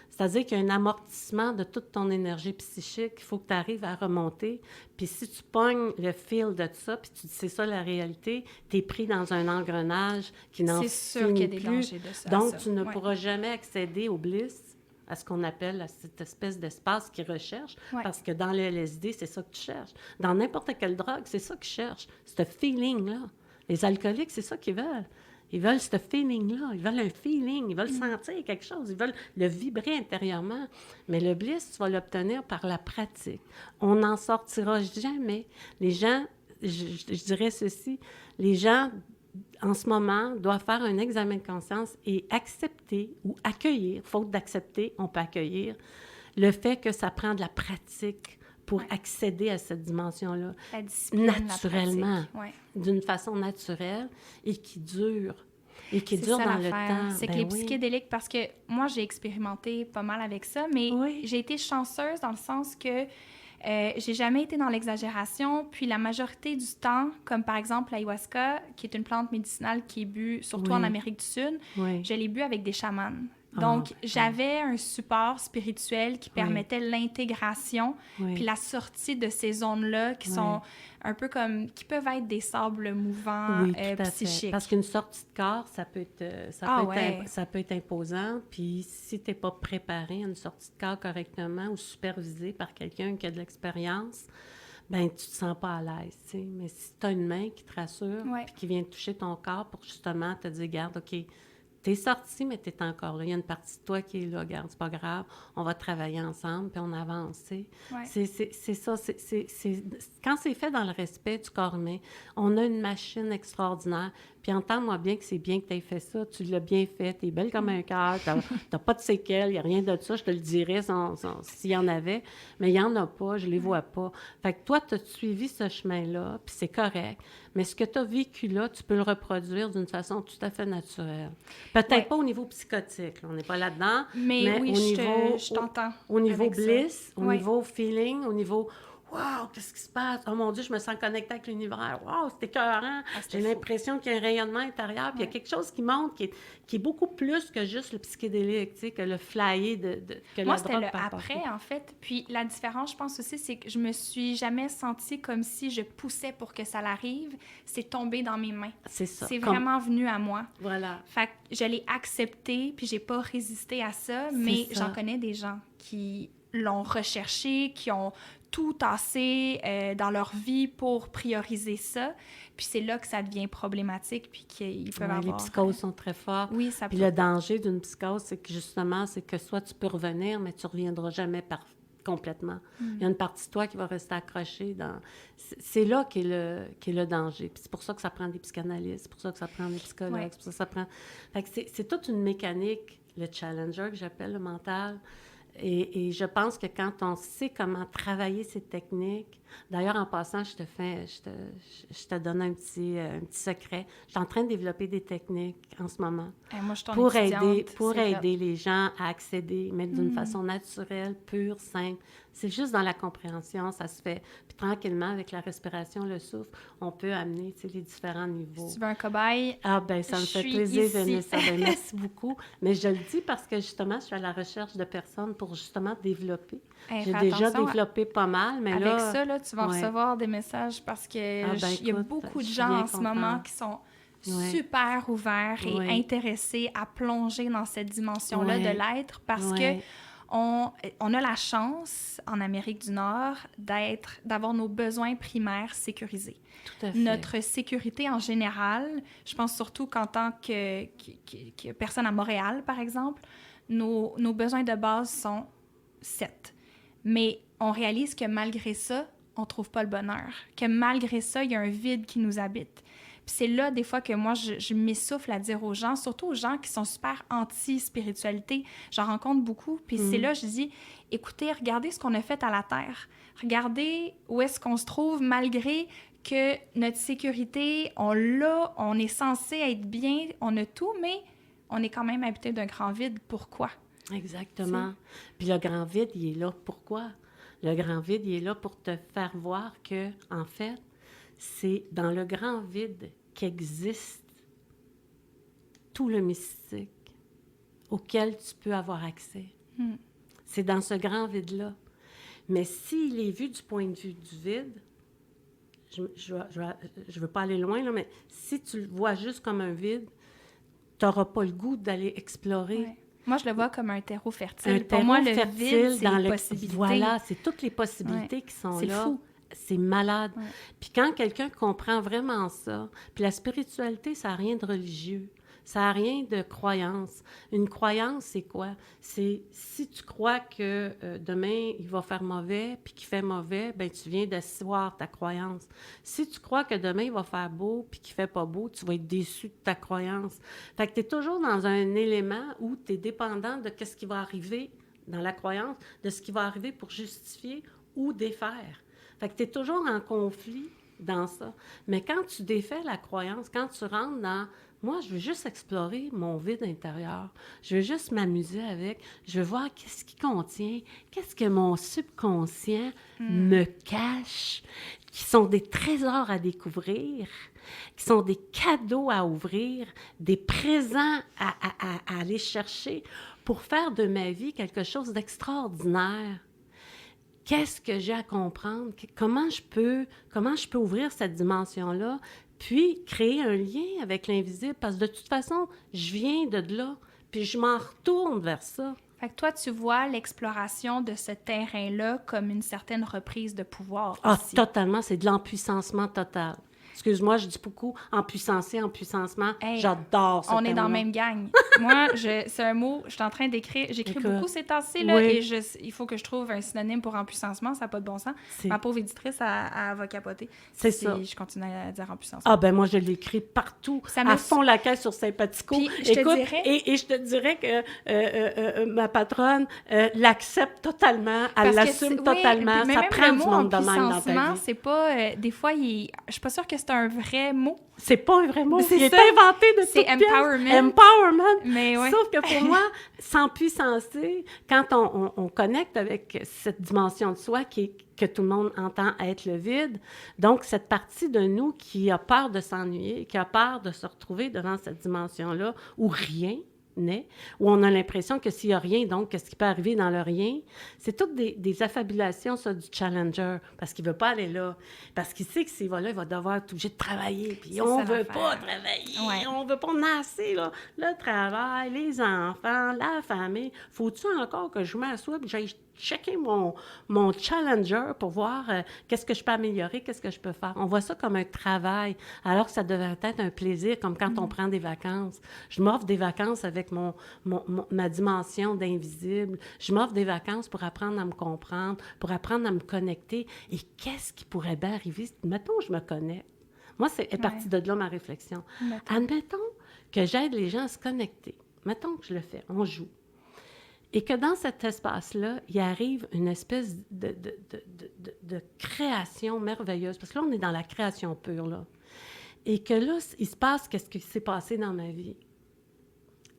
C'est-à-dire qu'il y a un amortissement de toute ton énergie psychique. Il faut que tu arrives à remonter. Puis si tu pognes le fil de ça, puis tu dis c'est ça la réalité, tu es pris dans un engrenage qui n'en finit plus. C'est sûr qu'il y a des dangers de ça. Donc, tu ne pourras jamais accéder au bliss, à ce qu'on appelle à cette espèce d'espace qu'ils recherchent, parce que dans le LSD, c'est ça que tu cherches. Dans n'importe quelle drogue, c'est ça qu'ils cherchent, ce feeling-là. Les alcooliques, c'est ça qu'ils veulent. Ils veulent ce feeling-là, ils veulent un feeling, ils veulent sentir quelque chose, ils veulent le vibrer intérieurement. Mais le bliss, tu vas l'obtenir par la pratique. On n'en sortira jamais. Les gens, je dirais ceci, les gens en ce moment, doit faire un examen de conscience et accepter ou accueillir, faute d'accepter, on peut accueillir, le fait que ça prend de la pratique pour accéder à cette dimension-là. La discipline, naturellement, d'une façon naturelle et qui dure. Et qui dure dans le temps. C'est que les psychédéliques, parce que moi, j'ai expérimenté pas mal avec ça, mais j'ai été chanceuse dans le sens que j'ai jamais été dans l'exagération, puis la majorité du temps, comme par exemple l'ayahuasca, qui est une plante médicinale qui est bue surtout en Amérique du Sud, je l'ai bu avec des chamans. Donc, j'avais un support spirituel qui permettait l'intégration, puis la sortie de ces zones-là qui sont un peu comme... qui peuvent être des sables mouvants psychiques. Parce qu'une sortie de corps, ça peut être imposant, puis si tu n'es pas préparé à une sortie de corps correctement ou supervisé par quelqu'un qui a de l'expérience, ben tu te sens pas à l'aise, tu sais. Mais si tu as une main qui te rassure, puis qui vient toucher ton corps pour justement te dire, regarde, OK, t'es sorti, mais t'es encore là. Il y a une partie de toi qui est là. Regarde, c'est pas grave. On va travailler ensemble, puis on avance, tu sais. C'est ça. Quand c'est fait dans le respect du corps humain, on a une machine extraordinaire. Puis entends-moi bien que c'est bien que tu aies fait ça. Tu l'as bien fait. Tu es belle comme un cœur. Tu n'as pas de séquelles. Il n'y a rien de ça. Je te le dirais s'il y en avait. Mais il n'y en a pas. Je ne les vois pas. Fait que toi, tu as suivi ce chemin-là, puis c'est correct. Mais ce que tu as vécu là, tu peux le reproduire d'une façon tout à fait naturelle. Peut-être pas au niveau psychotique. Là. On n'est pas là-dedans. Mais oui, je t'entends. Au niveau bliss, au niveau feeling, au niveau... Wow, qu'est-ce qui se passe? Oh mon Dieu, je me sens connectée avec l'univers. Wow, c'est écœurant. J'ai l'impression qu'il y a un rayonnement intérieur. Puis il y a quelque chose qui monte, qui est beaucoup plus que juste le psychédélique, tu sais, que le flyer que moi, la c'était drogue le peut apporter. après, en fait. Puis la différence, je pense aussi, c'est que je me suis jamais sentie comme si je poussais pour que ça l'arrive. C'est tombé dans mes mains. C'est ça. C'est vraiment venu à moi. Voilà. Fait que je l'ai accepté, puis j'ai pas résisté à ça. Mais j'en connais des gens qui l'ont recherché, qui ont tout tasser dans leur vie pour prioriser ça. Puis c'est là que ça devient problématique, puis qu'ils peuvent avoir... Les psychoses sont très fortes. Oui, ça puis peut... le danger d'une psychose, c'est que justement, c'est que soit tu peux revenir, mais tu ne reviendras jamais complètement. Il y a une partie de toi qui va rester accrochée dans... C'est là qu'est le danger. Puis c'est pour ça que ça prend des psychanalystes, c'est pour ça que ça prend des psychologues, c'est pour ça que ça prend... Fait que c'est toute une mécanique, le challenger, que j'appelle le mental. Et je pense que quand on sait comment travailler ces techniques... D'ailleurs, en passant, je te donne un petit secret. Je suis en train de développer des techniques en ce moment moi, je suis ton pour étudiante, aider les gens à accéder, mais d'une façon naturelle, pure, simple. C'est juste dans la compréhension, ça se fait. Puis tranquillement, avec la respiration, le souffle, on peut amener les différents niveaux. Si tu veux un cobaye, ah ben ça me fait plaisir, Vanessa. Ben, merci beaucoup. Mais je le dis parce que justement, je suis à la recherche de personnes pour justement développer. J'ai déjà développé pas mal, mais avec ça, là, tu vas ouais. recevoir des messages parce que il y a beaucoup de gens en ce moment qui sont super ouverts et intéressés à plonger dans cette dimension-là de l'être parce que on a la chance, en Amérique du Nord, d'avoir nos besoins primaires sécurisés. Tout à fait. Notre sécurité en général, je pense surtout qu'en tant que personne à Montréal, par exemple, nos besoins de base sont 7. Mais on réalise que malgré ça, on ne trouve pas le bonheur. Que malgré ça, il y a un vide qui nous habite. Puis c'est là, des fois, que moi, je m'essouffle à dire aux gens, surtout aux gens qui sont super anti-spiritualité. J'en rencontre beaucoup. Puis c'est là, je dis, écoutez, regardez ce qu'on a fait à la Terre. Regardez où est-ce qu'on se trouve malgré que notre sécurité, on l'a, on est censé être bien, on a tout, mais on est quand même habité d'un grand vide. Pourquoi? Exactement. Puis le grand vide, il est là. Pourquoi? Le grand vide, il est là pour te faire voir que, en fait, c'est dans le grand vide qu'existe tout le mystique auquel tu peux avoir accès. C'est dans ce grand vide-là. Mais s'il est vu du point de vue du vide, je veux pas aller loin, là, mais si tu le vois juste comme un vide, tu n'auras pas le goût d'aller explorer. Ouais. Moi, je le vois comme un terreau fertile. Pour moi, le vide, c'est les possibilités. Voilà, c'est toutes les possibilités qui sont là. C'est fou. C'est malade. Ouais. Puis quand quelqu'un comprend vraiment ça, puis la spiritualité, ça n'a rien de religieux, ça n'a rien de croyance. Une croyance, c'est quoi? C'est si tu crois que demain, il va faire mauvais, puis qu'il fait mauvais, bien, tu viens d'asseoir ta croyance. Si tu crois que demain, il va faire beau, puis qu'il ne fait pas beau, tu vas être déçu de ta croyance. Fait que tu es toujours dans un élément où tu es dépendant de ce qui va arriver dans la croyance, de ce qui va arriver pour justifier ou défaire. Fait que tu es toujours en conflit dans ça. Mais quand tu défais la croyance, quand tu rentres dans « moi, je veux juste explorer mon vide intérieur, je veux juste m'amuser avec, je veux voir qu'est-ce qu'il contient, qu'est-ce que mon subconscient me cache, qui sont des trésors à découvrir, qui sont des cadeaux à ouvrir, des présents à aller chercher pour faire de ma vie quelque chose d'extraordinaire. » Qu'est-ce que j'ai à comprendre? Comment je peux ouvrir cette dimension-là, puis créer un lien avec l'invisible? Parce que de toute façon, je viens de là, puis je m'en retourne vers ça. Fait que toi, tu vois l'exploration de ce terrain-là comme une certaine reprise de pouvoir. Ah, ici. Totalement. C'est de l'empuissancement total. Excuse-moi, je dis beaucoup empuissancement. Hey, j'adore ça. On est dans la même gang. Moi, c'est un mot, je suis en train d'écrire. J'écris beaucoup ces temps-ci, là, et il faut que je trouve un synonyme pour empuissancement. Ça n'a pas de bon sens. Ma pauvre éditrice, elle va capoter. C'est ça. Je continue à dire empuissancement. Ah, ben moi, je l'écris partout. À fond la caisse sur Sympathico. Puis, je te dirais que ma patronne l'accepte totalement. Elle l'assume totalement. Ça prend du monde de même dans ta vie. C'est pas... des fois, je suis pas sûre que c'est un vrai mot. C'est pas un vrai mot. Il est inventé de toutes pièces. C'est empowerment. Empowerment. Mais ouais. Sauf que pour moi, s'empuissancer, quand on connecte avec cette dimension de soi que tout le monde entend être le vide, donc cette partie de nous qui a peur de s'ennuyer, qui a peur de se retrouver devant cette dimension-là où rien n'est, où on a l'impression que s'il n'y a rien, donc qu'est-ce qui peut arriver dans le rien, c'est toutes des affabulations, ça, du challenger, parce qu'il ne veut pas aller là, parce qu'il sait que s'il va là, il va devoir être obligé de travailler, puis on ne veut pas travailler, on ne veut pas nasser, là. Le travail, les enfants, la famille, faut-tu encore que je m'assoie et j'aille checker mon challenger pour voir qu'est-ce que je peux améliorer, qu'est-ce que je peux faire. On voit ça comme un travail, alors que ça devrait être un plaisir, comme quand on prend des vacances. Je m'offre des vacances avec ma dimension d'invisible. Je m'offre des vacances pour apprendre à me comprendre, pour apprendre à me connecter. Et qu'est-ce qui pourrait bien arriver? Mettons, je me connecte. Moi, c'est parti de là ma réflexion. Admettons que j'aide les gens à se connecter. Mettons que je le fais, on joue. Et que dans cet espace-là, il arrive une espèce de création merveilleuse. Parce que là, on est dans la création pure, là. Et que là, il se passe qu'est-ce qui s'est passé dans ma vie.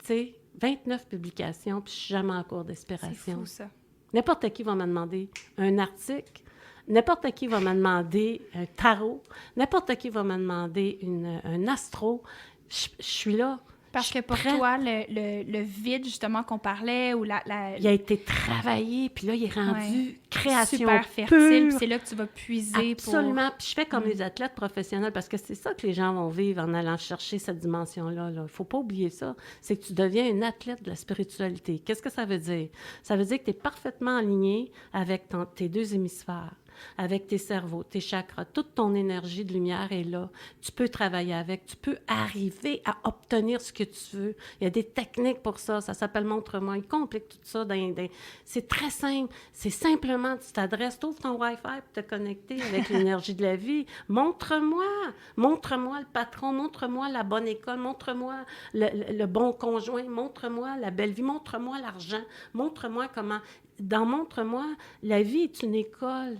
Tu sais, 29 publications, puis je suis jamais en cours d'inspiration. C'est fou, ça. N'importe qui va me demander un article, n'importe qui va me demander un tarot, n'importe qui va me demander un astro. Je suis là. Parce que pour toi, le vide, justement, qu'on parlait, ou la... Il a été travaillé, puis là, il est rendu création super fertile, pure. puis c'est là que tu vas puiser. Absolument. Puis je fais comme les athlètes professionnels, parce que c'est ça que les gens vont vivre en allant chercher cette dimension-là. Il ne faut pas oublier ça. C'est que tu deviens une athlète de la spiritualité. Qu'est-ce que ça veut dire? Ça veut dire que tu es parfaitement aligné avec tes deux hémisphères, avec tes cerveaux, tes chakras. Toute ton énergie de lumière est là. Tu peux travailler avec. Tu peux arriver à obtenir ce que tu veux. Il y a des techniques pour ça. Ça s'appelle Montre-moi. Il complique tout ça. C'est très simple. C'est simplement, tu t'adresses, tu ouvres ton Wi-Fi pour te connecter avec l'énergie de la vie. Montre-moi. Montre-moi le patron. Montre-moi la bonne école. Montre-moi le bon conjoint. Montre-moi la belle vie. Montre-moi l'argent. Montre-moi comment... Dans Montre-moi, la vie est une école.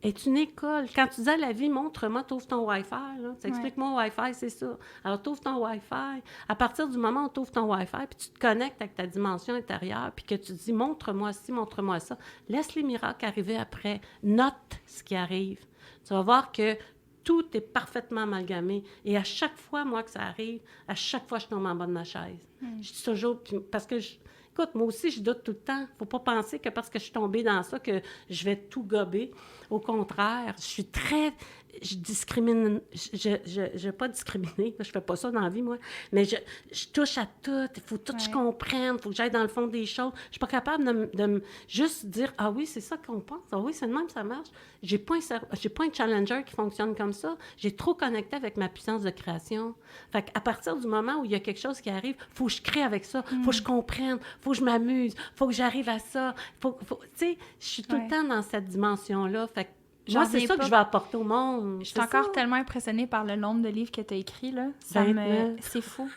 Est une école. Quand tu dis à la vie, montre-moi, tu ouvres ton Wi-Fi. Là. Tu expliques-moi Wi-Fi, c'est ça. Alors, tu ouvres ton Wi-Fi. À partir du moment où tu ouvres ton Wi-Fi, puis tu te connectes avec ta dimension intérieure, puis que tu dis, montre-moi ci, montre-moi ça, laisse les miracles arriver après. Note ce qui arrive. Tu vas voir que tout est parfaitement amalgamé. Et à chaque fois, moi, que ça arrive, à chaque fois, je tombe en bas de ma chaise. Je dis toujours, parce que écoute, moi aussi, je doute tout le temps. Il ne faut pas penser que parce que je suis tombée dans ça, que je vais tout gober. Au contraire, je suis très... Je discrimine... Je vais pas discriminer. Je fais pas ça dans la vie, moi. Mais je touche à tout. Il faut tout que je comprenne. Il faut que j'aille dans le fond des choses. Je suis pas capable de me juste dire « Ah oui, c'est ça qu'on pense. Ah oui, c'est de même que ça marche. » J'ai pas un challenger qui fonctionne comme ça. J'ai trop connecté avec ma puissance de création. Fait qu'à partir du moment où il y a quelque chose qui arrive, il faut que je crée avec ça. Il faut que je comprenne. Il faut que je m'amuse. Il faut que j'arrive à ça. Tu sais, je suis tout le temps dans cette dimension-là. Fait que moi, c'est ça que je vais apporter au monde. Je suis encore tellement impressionnée par le nombre de livres que tu as écrits, là. C'est fou.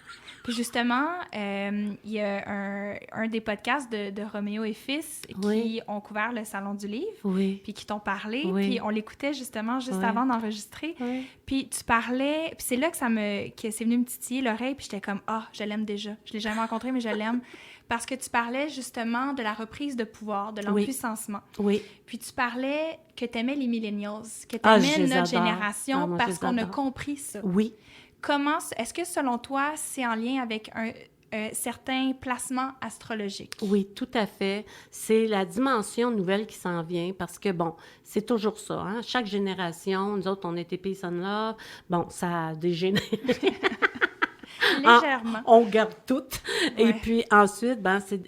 Puis justement, il y a un des podcasts de Roméo et Fils qui ont couvert le Salon du Livre, puis qui t'ont parlé, puis on l'écoutait justement juste avant d'enregistrer. Puis tu parlais, puis c'est là que c'est venu me titiller l'oreille, puis j'étais comme « Ah, je l'aime déjà. Je l'ai jamais rencontré, mais je l'aime. » Parce que tu parlais justement de la reprise de pouvoir, de l'empuissancement. Puis tu parlais que tu aimais les millennials, que tu aimais notre génération parce qu'on a compris ça. Est-ce que selon toi, c'est en lien avec un certain placement astrologique? Oui, tout à fait. C'est la dimension nouvelle qui s'en vient parce que, bon, c'est toujours ça. Hein? Chaque génération, nous autres, on était peace and love. Bon, ça a dégénéré. Légèrement. On garde toutes. Et puis ensuite,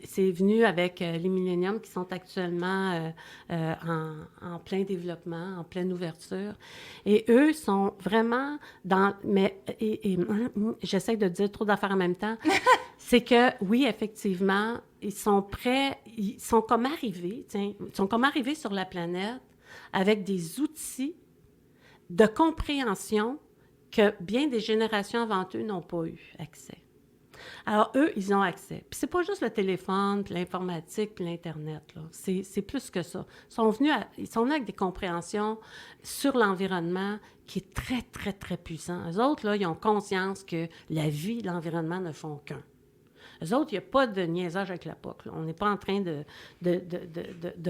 c'est venu avec les milléniums qui sont actuellement en plein développement, en pleine ouverture. Et eux sont vraiment dans... j'essaie de dire trop d'affaires en même temps. C'est que, oui, effectivement, ils sont prêts, ils sont comme arrivés sur la planète avec des outils de compréhension que bien des générations avant eux n'ont pas eu accès. Alors, eux, ils ont accès. Puis c'est pas juste le téléphone, puis l'informatique, puis l'Internet, là. C'est plus que ça. Ils sont venus avec des compréhensions sur l'environnement qui est très, très, très puissant. Eux autres, là, ils ont conscience que la vie et l'environnement ne font qu'un. Eux autres, il n'y a pas de niaisage avec la POC. Là. On n'est pas en train de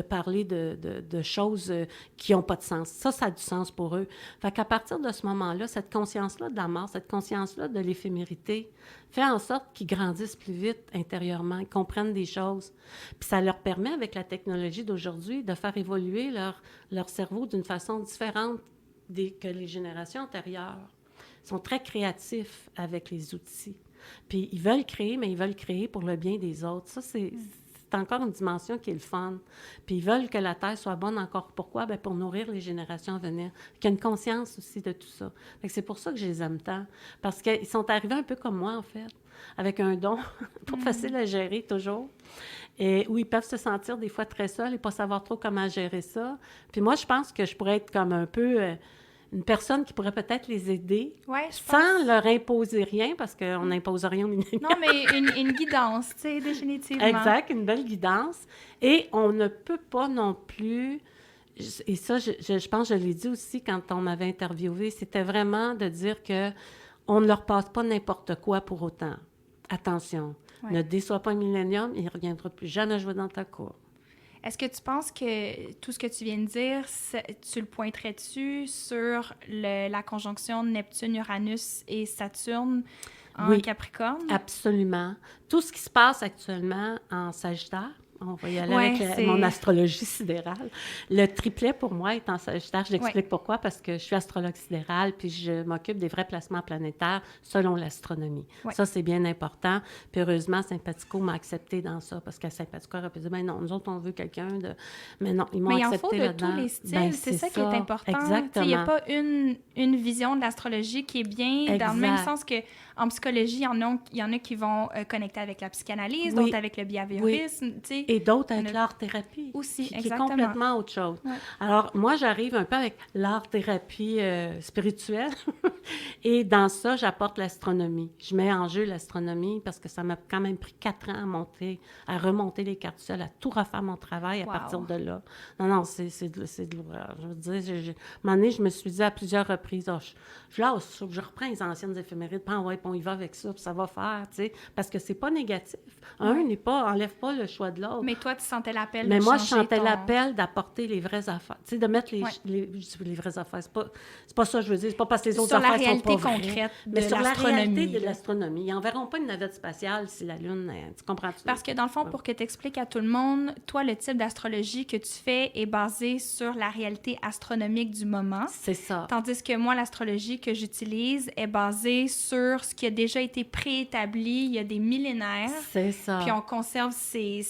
parler de choses qui n'ont pas de sens. Ça a du sens pour eux. Fait qu'à partir de ce moment-là, cette conscience-là de la mort, cette conscience-là de l'éphémérité, fait en sorte qu'ils grandissent plus vite intérieurement, ils comprennent des choses. Puis ça leur permet, avec la technologie d'aujourd'hui, de faire évoluer leur cerveau d'une façon différente que les générations antérieures. Ils sont très créatifs avec les outils. Puis ils veulent créer, mais ils veulent créer pour le bien des autres. Ça, c'est c'est encore une dimension qui est le fun. Puis ils veulent que la Terre soit bonne encore. Pourquoi? Bien, pour nourrir les générations à venir. Qu'il y a une conscience aussi de tout ça. Fait que c'est pour ça que je les aime tant. Parce qu'ils sont arrivés un peu comme moi, en fait, avec un don, pas facile à gérer toujours, et où ils peuvent se sentir des fois très seuls et pas savoir trop comment gérer ça. Puis moi, je pense que je pourrais être comme un peu une personne qui pourrait peut-être les aider sans leur imposer rien, parce qu'on n'impose rien aux milléniaux. Non, mais une guidance, tu sais, définitivement. Exact, une belle guidance. Et on ne peut pas non plus... Et ça, je pense que je l'ai dit aussi quand on m'avait interviewé, c'était vraiment de dire que on ne leur passe pas n'importe quoi pour autant. Attention, ne déçois pas un millénium, il ne reviendra plus jamais jouer dans ta cour. Est-ce que tu penses que tout ce que tu viens de dire, tu le pointerais-tu sur la conjonction Neptune-Uranus et Saturne en Capricorne? Absolument. Tout ce qui se passe actuellement en Sagittaire, on va y aller avec mon astrologie sidérale. Le triplet, pour moi, est en Sagittaire. Je l'explique pourquoi, parce que je suis astrologue sidérale, puis je m'occupe des vrais placements planétaires selon l'astronomie. Ça, c'est bien important. Puis heureusement, Sympathico m'a accepté dans ça, parce que Sympathico aurait pu dire, ben non, nous autres, on veut quelqu'un de... Mais non, ils m'ont accepté là-dedans. Mais il en faut de tous les styles, c'est ça qui est important. Exactement. Il n'y a pas une vision de l'astrologie qui est bien, dans le même sens que en psychologie, il y en a qui vont connecter avec la psychanalyse, d'autres avec le behaviorisme, tu sais. Et d'autres avec l'art-thérapie. Aussi, qui est complètement autre chose. Ouais. Alors, moi, j'arrive un peu avec l'art-thérapie spirituelle. Et dans ça, j'apporte l'astronomie. Je mets en jeu l'astronomie parce que ça m'a quand même pris 4 ans à remonter les cartes du ciel, à tout refaire mon travail à partir de là. Non, c'est de l'ouvrage. Je veux dire, à un moment donné, je me suis dit à plusieurs reprises, je reprends les anciennes éphémérides, puis on y va avec ça, puis ça va faire, tu sais, parce que c'est pas négatif. Enlève pas le choix de l'autre. Mais toi, tu sentais l'appel Mais moi, je sentais l'appel d'apporter les vraies affaires. Tu sais, de mettre les vraies affaires. C'est pas ça que je veux dire. C'est pas parce que les autres affaires sont pas vraies. Sur la réalité concrète de mais sur l'astronomie. la réalité de l'astronomie. Ils n'enverront pas une navette spatiale si la Lune... Tu comprends-tu? Parce que dans le fond, pour que tu expliques à tout le monde, toi, le type d'astrologie que tu fais est basé sur la réalité astronomique du moment. C'est ça. Tandis que moi, l'astrologie que j'utilise est basée sur ce qui a déjà été préétabli il y a des millénaires. C'est ça. Puis on conserve ces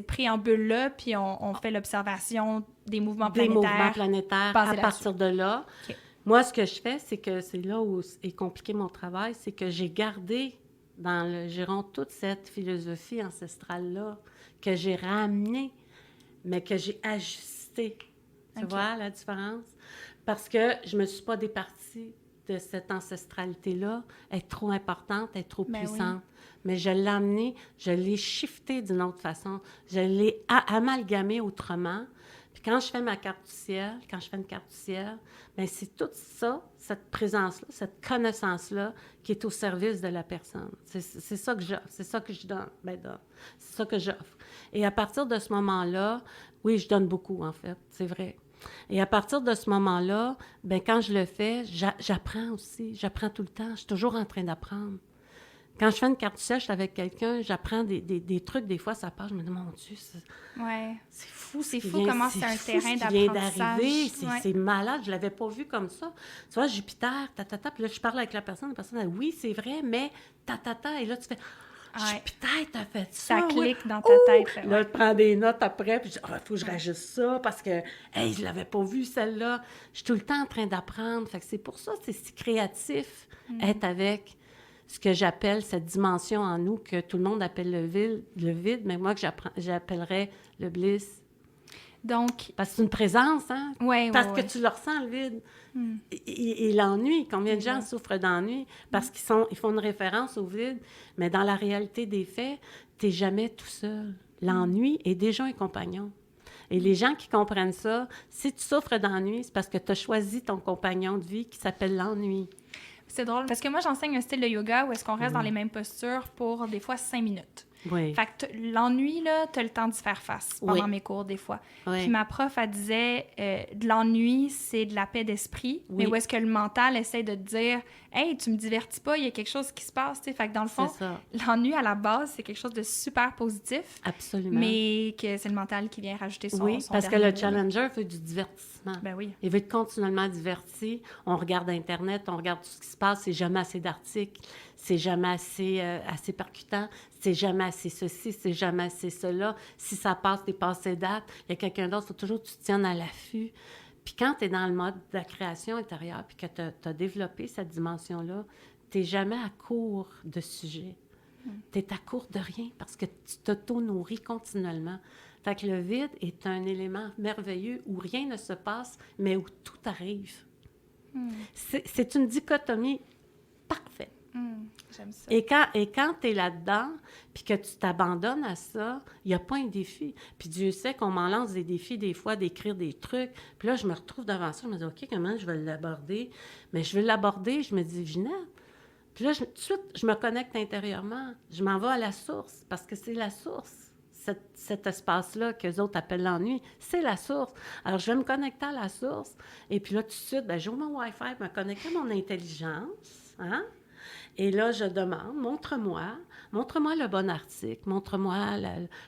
préambules-là, puis on fait l'observation des mouvements planétaires à partir de là. Okay. Moi, ce que je fais, c'est que c'est là où est compliqué mon travail, c'est que j'ai gardé dans le giron toute cette philosophie ancestrale-là, que j'ai ramenée, mais que j'ai ajustée. Tu vois la différence? Parce que je ne me suis pas départie de cette ancestralité-là. Elle est trop importante, elle est trop puissante. Oui. Mais je l'ai amenée, je l'ai shiftée d'une autre façon. Je l'ai amalgamée autrement. Puis quand je fais ma carte du ciel, quand je fais une carte du ciel, bien, c'est tout ça, cette présence-là, cette connaissance-là qui est au service de la personne. C'est ça que j'offre, c'est ça que je donne. C'est ça que j'offre. Et à partir de ce moment-là, oui, je donne beaucoup, en fait, c'est vrai. Et à partir de ce moment-là, bien, quand je le fais, j'apprends aussi. J'apprends tout le temps. Je suis toujours en train d'apprendre. Quand je fais une carte sèche avec quelqu'un, j'apprends des trucs. Des fois, ça passe. Je me dis, mon Dieu, c'est fou. C'est fou comment c'est un terrain d'apprentissage. C'est malade. Je ne l'avais pas vu comme ça. Tu vois, Jupiter, puis là, je parle avec la personne dit, oui, c'est vrai, mais et là, tu fais... Jupiter, t'as fait ça. Ça clique dans ta tête. Là, je prends des notes après, puis je dis, il faut que je rajoute ça, parce que, je ne l'avais pas vu, celle-là. Je suis tout le temps en train d'apprendre. Fait que c'est pour ça que c'est si créatif, être avec ce que j'appelle cette dimension en nous, que tout le monde appelle le vide, mais moi, que j'appellerais le bliss. Donc... Parce que c'est une présence, hein? Oui, parce que tu le ressens, le vide. Et l'ennui, combien de gens souffrent d'ennui parce qu'ils font une référence au vide, mais dans la réalité des faits, tu n'es jamais tout seul. L'ennui est déjà un compagnon. Et les gens qui comprennent ça, si tu souffres d'ennui, c'est parce que tu as choisi ton compagnon de vie qui s'appelle l'ennui. C'est drôle, parce que moi, j'enseigne un style de yoga où est-ce qu'on reste dans les mêmes postures pour, des fois, 5 minutes. Oui. Fait que l'ennui, là, t'as le temps d'y faire face pendant mes cours, des fois. Oui. Puis ma prof, elle disait, de l'ennui, c'est de la paix d'esprit, mais où est-ce que le mental essaie de te dire, « Hey, tu me divertis pas, il y a quelque chose qui se passe. » Fait que dans le fond, l'ennui, à la base, c'est quelque chose de super positif. Absolument. Mais que c'est le mental qui vient rajouter son parce que le challenger veut du divertissement. Ben oui. Il veut être continuellement diverti. On regarde Internet, on regarde tout ce qui se passe, c'est jamais assez d'articles, c'est jamais assez percutant, c'est jamais assez ceci, c'est jamais assez cela. Si ça passe, t'es passé date. Il y a quelqu'un d'autre, il faut toujours que tu te tiennes à l'affût. Puis quand tu es dans le mode de la création intérieure, puis que tu as développé cette dimension-là, tu n'es jamais à court de sujets. Tu es à court de rien parce que tu t'auto-nourris continuellement. Fait que le vide est un élément merveilleux où rien ne se passe, mais où tout arrive. C'est une dichotomie parfaite. J'aime ça. Et quand tu es là-dedans, puis que tu t'abandonnes à ça, il n'y a pas un défi. Puis Dieu sait qu'on m'en lance des défis des fois, d'écrire des trucs. Puis là, je me retrouve devant ça, je me dis, OK, comment je vais l'aborder? Mais je vais l'aborder, je me dis, Ginette. Puis là, tout de suite, je me connecte intérieurement. Je m'en vais à la source, parce que c'est la source. Cet espace-là qu'eux autres appellent l'ennui, c'est la source. Alors, je vais me connecter à la source. Et puis là, tout de suite, j'ouvre mon Wi-Fi, me connecter à mon intelligence, hein? Et là, je demande, montre-moi le bon article, montre-moi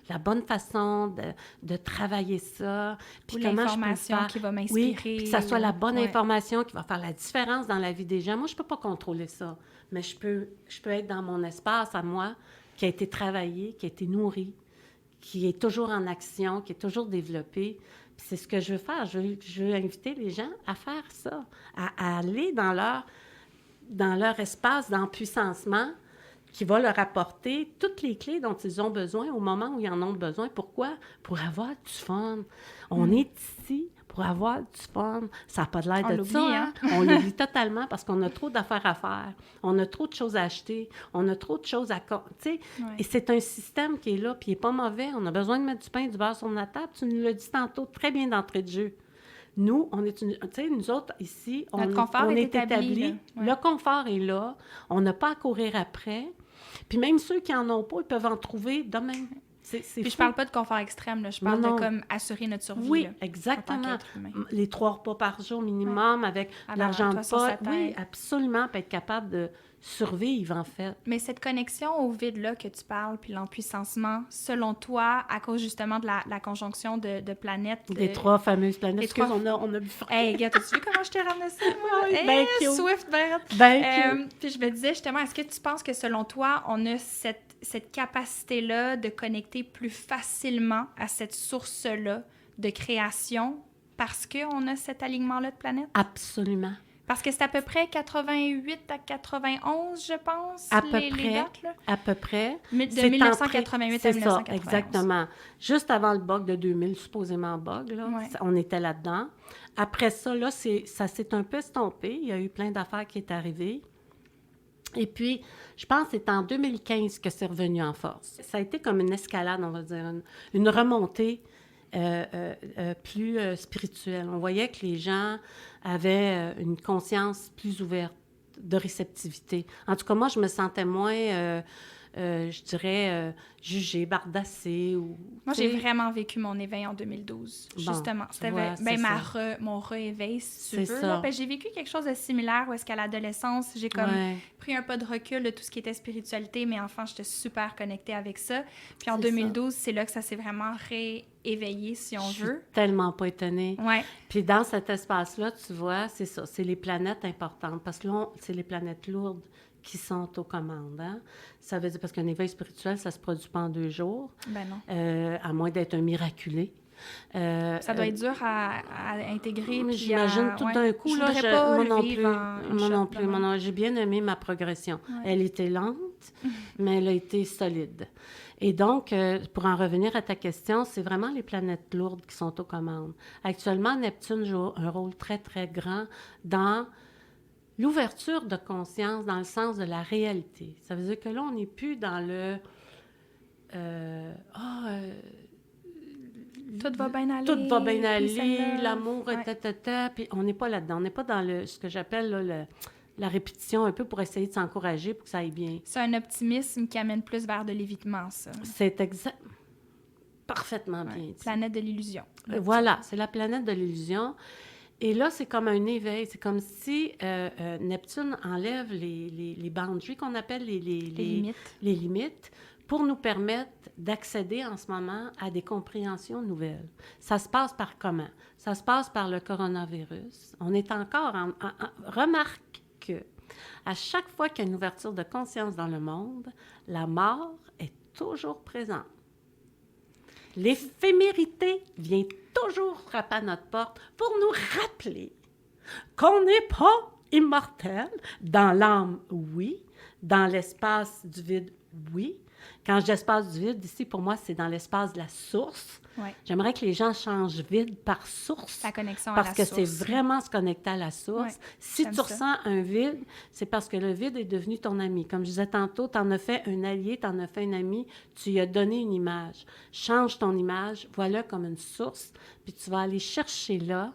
la bonne façon de travailler ça. Puis ou comment l'information qui va m'inspirer. Oui, puis que ça soit la bonne information qui va faire la différence dans la vie des gens. Moi, je ne peux pas contrôler ça, mais je peux être dans mon espace à moi, qui a été travaillé, qui a été nourri, qui est toujours en action, qui est toujours développé. Puis c'est ce que je veux faire. Je veux inviter les gens à faire ça, à aller dans leur espace d'empuissancement qui va leur apporter toutes les clés dont ils ont besoin au moment où ils en ont besoin. Pourquoi? Pour avoir du fun. On est ici pour avoir du fun. Ça n'a pas de l'air de ça, hein? On l'oublie totalement parce qu'on a trop d'affaires à faire. On a trop de choses à acheter. On a trop de choses à... Tu sais, et c'est un système qui est là, puis il n'est pas mauvais. On a besoin de mettre du pain et du beurre sur notre table. Tu nous l'as dit tantôt, très bien d'entrée de jeu. Nous, nous autres, ici, on est établis. Ouais. Le confort est là. On n'a pas à courir après. Puis même ceux qui n'en ont pas, ils peuvent en trouver de même. Puis je parle pas de confort extrême, là. Je parle de comme assurer notre survie. Oui, là, exactement. Les 3 repas par jour minimum, avec l'argent de pote. Oui, absolument, pour être capable de survivre, en fait. Mais cette connexion au vide-là que tu parles, puis l'empuissancement, selon toi, à cause justement de la conjonction de planètes... Les 3 fameuses planètes. On a bifurqué. Hey, gars, t'as-tu vu comment je t'ai ramené ça, moi? Oui, ben cute. Swift, ben puis je me disais justement, est-ce que tu penses que selon toi, on a cette capacité-là de connecter plus facilement à cette source-là de création parce qu'on a cet alignement-là de planètes? Absolument. Parce que c'est à peu près 88 à 91, je pense, les dates, là. À peu près. De 1988 à 1991. C'est ça, exactement. Juste avant le bug de 2000, supposément bug, là, on était là-dedans. Après ça, là, ça s'est un peu estompé. Il y a eu plein d'affaires qui sont arrivées. Et puis, je pense que c'est en 2015 que c'est revenu en force. Ça a été comme une escalade, on va dire, une remontée plus spirituelle. On voyait que les gens avaient une conscience plus ouverte de réceptivité. En tout cas, moi, je me sentais moins, je dirais, jugée, bardassée. Moi, j'ai vraiment vécu mon éveil en 2012, justement. C'était mon re-éveil, si tu veux. Là. J'ai vécu quelque chose de similaire où est-ce qu'à l'adolescence, j'ai comme pris un pas de recul de tout ce qui était spiritualité, mais enfant, j'étais super connectée avec ça. Puis en 2012, c'est là que ça s'est vraiment rééveillé, si on veut. Je suis tellement pas étonnée. Ouais. Puis dans cet espace-là, tu vois, c'est ça, c'est les planètes importantes, parce que là, c'est les planètes lourdes qui sont aux commandes. Hein? Ça veut dire, parce qu'un éveil spirituel, ça ne se produit pas en 2 jours. Ben non. À moins d'être un miraculé. Ça doit être dur à intégrer. Mais j'imagine tout d'un coup, là, moi non plus. J'ai bien aimé ma progression. Ouais. Elle était lente, mais elle a été solide. Et donc, pour en revenir à ta question, c'est vraiment les planètes lourdes qui sont aux commandes. Actuellement, Neptune joue un rôle très, très grand dans l'ouverture de conscience dans le sens de la réalité. Ça veut dire que là, on n'est plus dans le... tout va bien aller. Tout va bien aller, l'amour, puis on n'est pas là-dedans. On n'est pas dans ce que j'appelle là, la répétition un peu pour essayer de s'encourager pour que ça aille bien. C'est un optimisme qui amène plus vers de l'évitement, ça. C'est exact. Parfaitement bien dit. Planète de l'illusion. Voilà, c'est la planète de l'illusion. Et là, c'est comme un éveil. C'est comme si Neptune enlève les boundaries qu'on appelle les limites pour nous permettre d'accéder en ce moment à des compréhensions nouvelles. Ça se passe par comment? Ça se passe par le coronavirus. On est encore remarque que à chaque fois qu'il y a une ouverture de conscience dans le monde, la mort est toujours présente. L'éphémérité vient toujours frapper à notre porte pour nous rappeler qu'on n'est pas immortel. Dans l'âme, oui. Dans l'espace du vide, oui. Quand je dis espace du vide, ici, pour moi, c'est dans l'espace de la source. Ouais. J'aimerais que les gens changent vide par source. La connexion à parce la que source. c'est vraiment se connecter à la source. Ouais, si tu ça. ressens un vide, c'est parce que le vide est devenu ton ami. Comme je disais tantôt, tu en as fait un allié, tu en as fait un ami, tu lui as donné une image. Change ton image, vois-le comme une source, puis tu vas aller chercher là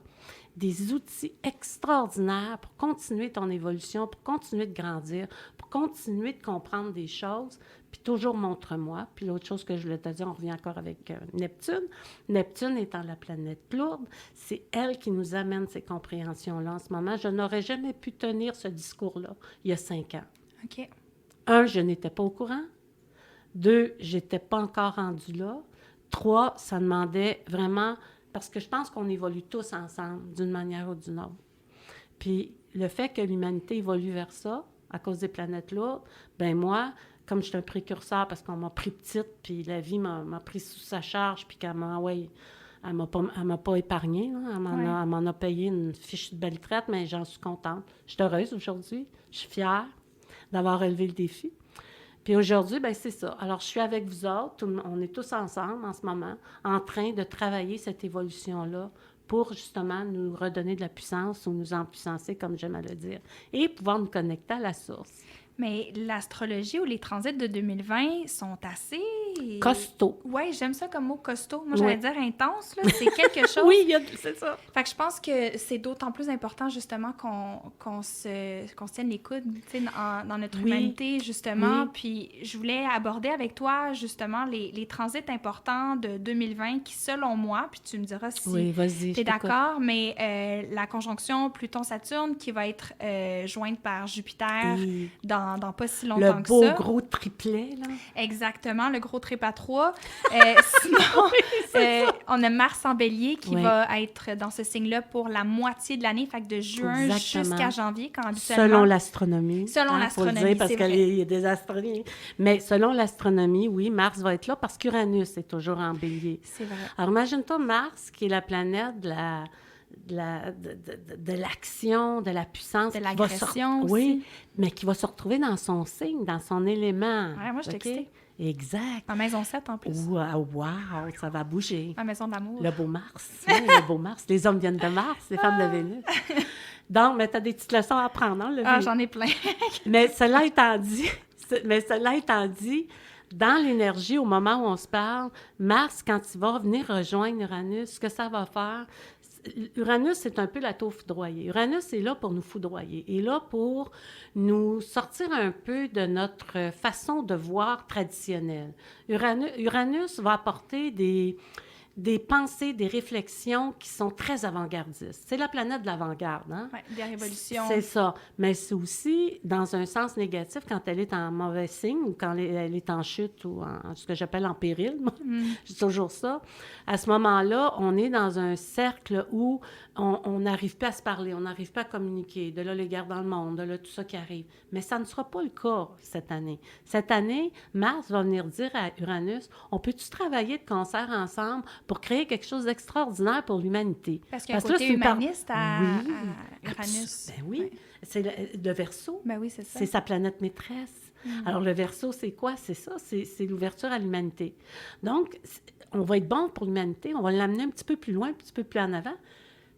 des outils extraordinaires pour continuer ton évolution, pour continuer de grandir, pour continuer de comprendre des choses, puis toujours montre-moi. Puis l'autre chose que je voulais te dire, on revient encore avec Neptune. Neptune étant la planète lourde, c'est elle qui nous amène ces compréhensions-là en ce moment. Je n'aurais jamais pu tenir ce discours-là il y a 5 ans. OK. 1, je n'étais pas au courant. 2, je n'étais pas encore rendue là. 3, ça demandait vraiment... Parce que je pense qu'on évolue tous ensemble, d'une manière ou d'une autre. Puis le fait que l'humanité évolue vers ça, à cause des planètes lourdes, bien moi, comme je suis un précurseur, parce qu'on m'a pris petite, puis la vie m'a pris sous sa charge, puis qu'elle m'a, elle m'a pas épargnée, là. Elle m'en a payé une fiche de belle traite, mais j'en suis contente. Je suis heureuse aujourd'hui. Je suis fière d'avoir relevé le défi. Puis aujourd'hui, bien, c'est ça. Alors, je suis avec vous autres. On est tous ensemble en ce moment, en train de travailler cette évolution-là pour justement nous redonner de la puissance ou nous empuissancer, comme j'aime à le dire, et pouvoir nous connecter à la source. Mais l'astrologie ou les transits de 2020 sont assez... Costaud. Oui, j'aime ça comme mot costaud. Moi, j'allais dire intense, là. C'est quelque chose... Oui, c'est ça. Fait que je pense que c'est d'autant plus important, justement, qu'on se tienne les coudes, tu sais, dans notre humanité, justement. Oui. Puis je voulais aborder avec toi, justement, les transits importants de 2020 qui, selon moi, puis tu me diras si tu es d'accord, mais la conjonction Pluton-Saturne qui va être jointe par Jupiter dans pas si longtemps que ça. Le beau gros triplet, là. Exactement, le gros trip à 3. Sinon, on a Mars en Bélier qui va être dans ce signe-là pour la moitié de l'année, fait que de juin jusqu'à janvier, quand habituellement... Selon l'astronomie. Selon l'astronomie, faut le dire, parce qu'il y a des astronomies. Mais selon l'astronomie, oui, Mars va être là parce qu'Uranus est toujours en Bélier. C'est vrai. Alors, imagine-toi Mars, qui est la planète de l'action, de la puissance. De l'agression aussi. Oui, mais qui va se retrouver dans son signe, dans son élément. Ouais, moi, je t'excite. Exact. Ma maison 7, en plus. Wow, ça va bouger. Ma maison d'amour. Le beau Mars. Oui, le beau Mars. Les hommes viennent de Mars, les femmes de Vénus. Donc, mais tu as des petites leçons à apprendre, hein, j'en ai plein. mais cela étant dit, dans l'énergie, au moment où on se parle, Mars, quand il va venir rejoindre Uranus, ce que ça va faire... Uranus, c'est un peu la tour foudroyée. Uranus est là pour nous foudroyer, est là pour nous sortir un peu de notre façon de voir traditionnelle. Uranus va apporter des pensées, des réflexions qui sont très avant-gardistes. C'est la planète de l'avant-garde, hein? Oui, des révolutions. C'est ça. Mais c'est aussi, dans un sens négatif, quand elle est en mauvais signe ou quand elle est en chute ou en ce que j'appelle en péril. Je dis toujours ça. À ce moment-là, on est dans un cercle où on n'arrive pas à se parler, on n'arrive pas à communiquer. De là, les guerres dans le monde, de là, tout ça qui arrive. Mais ça ne sera pas le cas cette année. Cette année, Mars va venir dire à Uranus, on peut-tu travailler de concert ensemble pour créer quelque chose d'extraordinaire pour l'humanité? Parce qu'il y a un côté humaniste à Uranus. Ben oui, ouais. C'est le Verseau. Ben oui, c'est ça. C'est sa planète maîtresse. Alors, le Verseau, c'est quoi? C'est ça, c'est l'ouverture à l'humanité. Donc, on va être bon pour l'humanité, on va l'amener un petit peu plus loin, un petit peu plus en avant.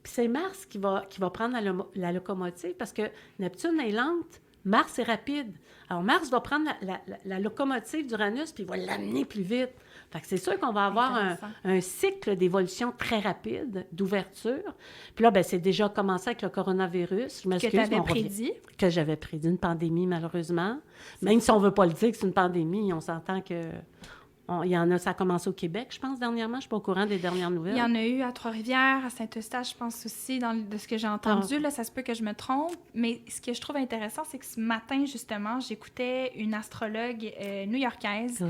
Puis c'est Mars qui va prendre la locomotive parce que Neptune est lente, Mars est rapide. Alors, Mars va prendre la locomotive d'Uranus puis il va l'amener plus vite. Fait que c'est sûr qu'on va avoir un cycle d'évolution très rapide, d'ouverture. Puis là, bien, c'est déjà commencé avec le coronavirus. Je m'excuse, que tu avais prédit. Que j'avais prédit une pandémie, malheureusement. Même si on ne veut pas le dire que c'est une pandémie, on s'entend que... Il y en a, ça a commencé au Québec, je pense, dernièrement. Je ne suis pas au courant des dernières nouvelles. Il y en a eu à Trois-Rivières, à Saint-Eustache, je pense aussi, de ce que j'ai entendu. Là, ça se peut que je me trompe. Mais ce que je trouve intéressant, c'est que ce matin, justement, j'écoutais une astrologue new-yorkaise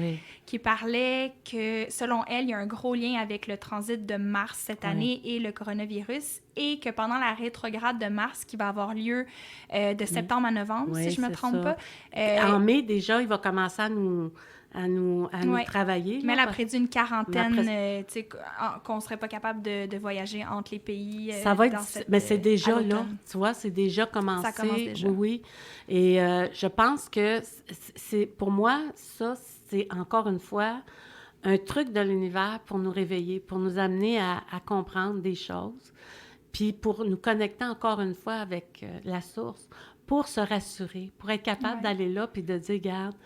qui parlait que, selon elle, il y a un gros lien avec le transit de Mars cette année et le coronavirus. Et que pendant la rétrograde de Mars, qui va avoir lieu de septembre à novembre, si je ne me trompe pas. En mai, déjà, il va commencer à nous nous travailler. Mais là, après d'une quarantaine, tu sais, qu'on ne serait pas capable de voyager entre les pays. Ça va être... Mais c'est déjà à là, tu vois, c'est déjà commencé. Ça commence déjà. Oui. Et je pense que pour moi, ça, c'est encore une fois un truc de l'univers pour nous réveiller, pour nous amener à comprendre des choses, puis pour nous connecter encore une fois avec la source, pour se rassurer, pour être capable d'aller là puis de dire, regarde,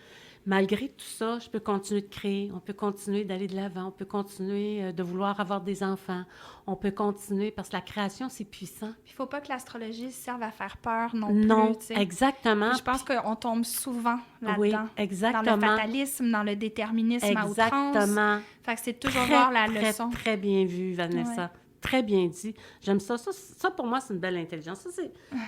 malgré tout ça, je peux continuer de créer, on peut continuer d'aller de l'avant, on peut continuer de vouloir avoir des enfants, on peut continuer, parce que la création, c'est puissant. Il ne faut pas que l'astrologie serve à faire peur non plus. Non, exactement. Puis je pense qu'on tombe souvent là-dedans. Oui, exactement. Dans le fatalisme, dans le déterminisme à outrance. Exactement. Fait que c'est toujours voir la leçon. Très bien vu, Vanessa. Ouais. Très bien dit. J'aime ça. Ça, pour moi, c'est une belle intelligence. Ça,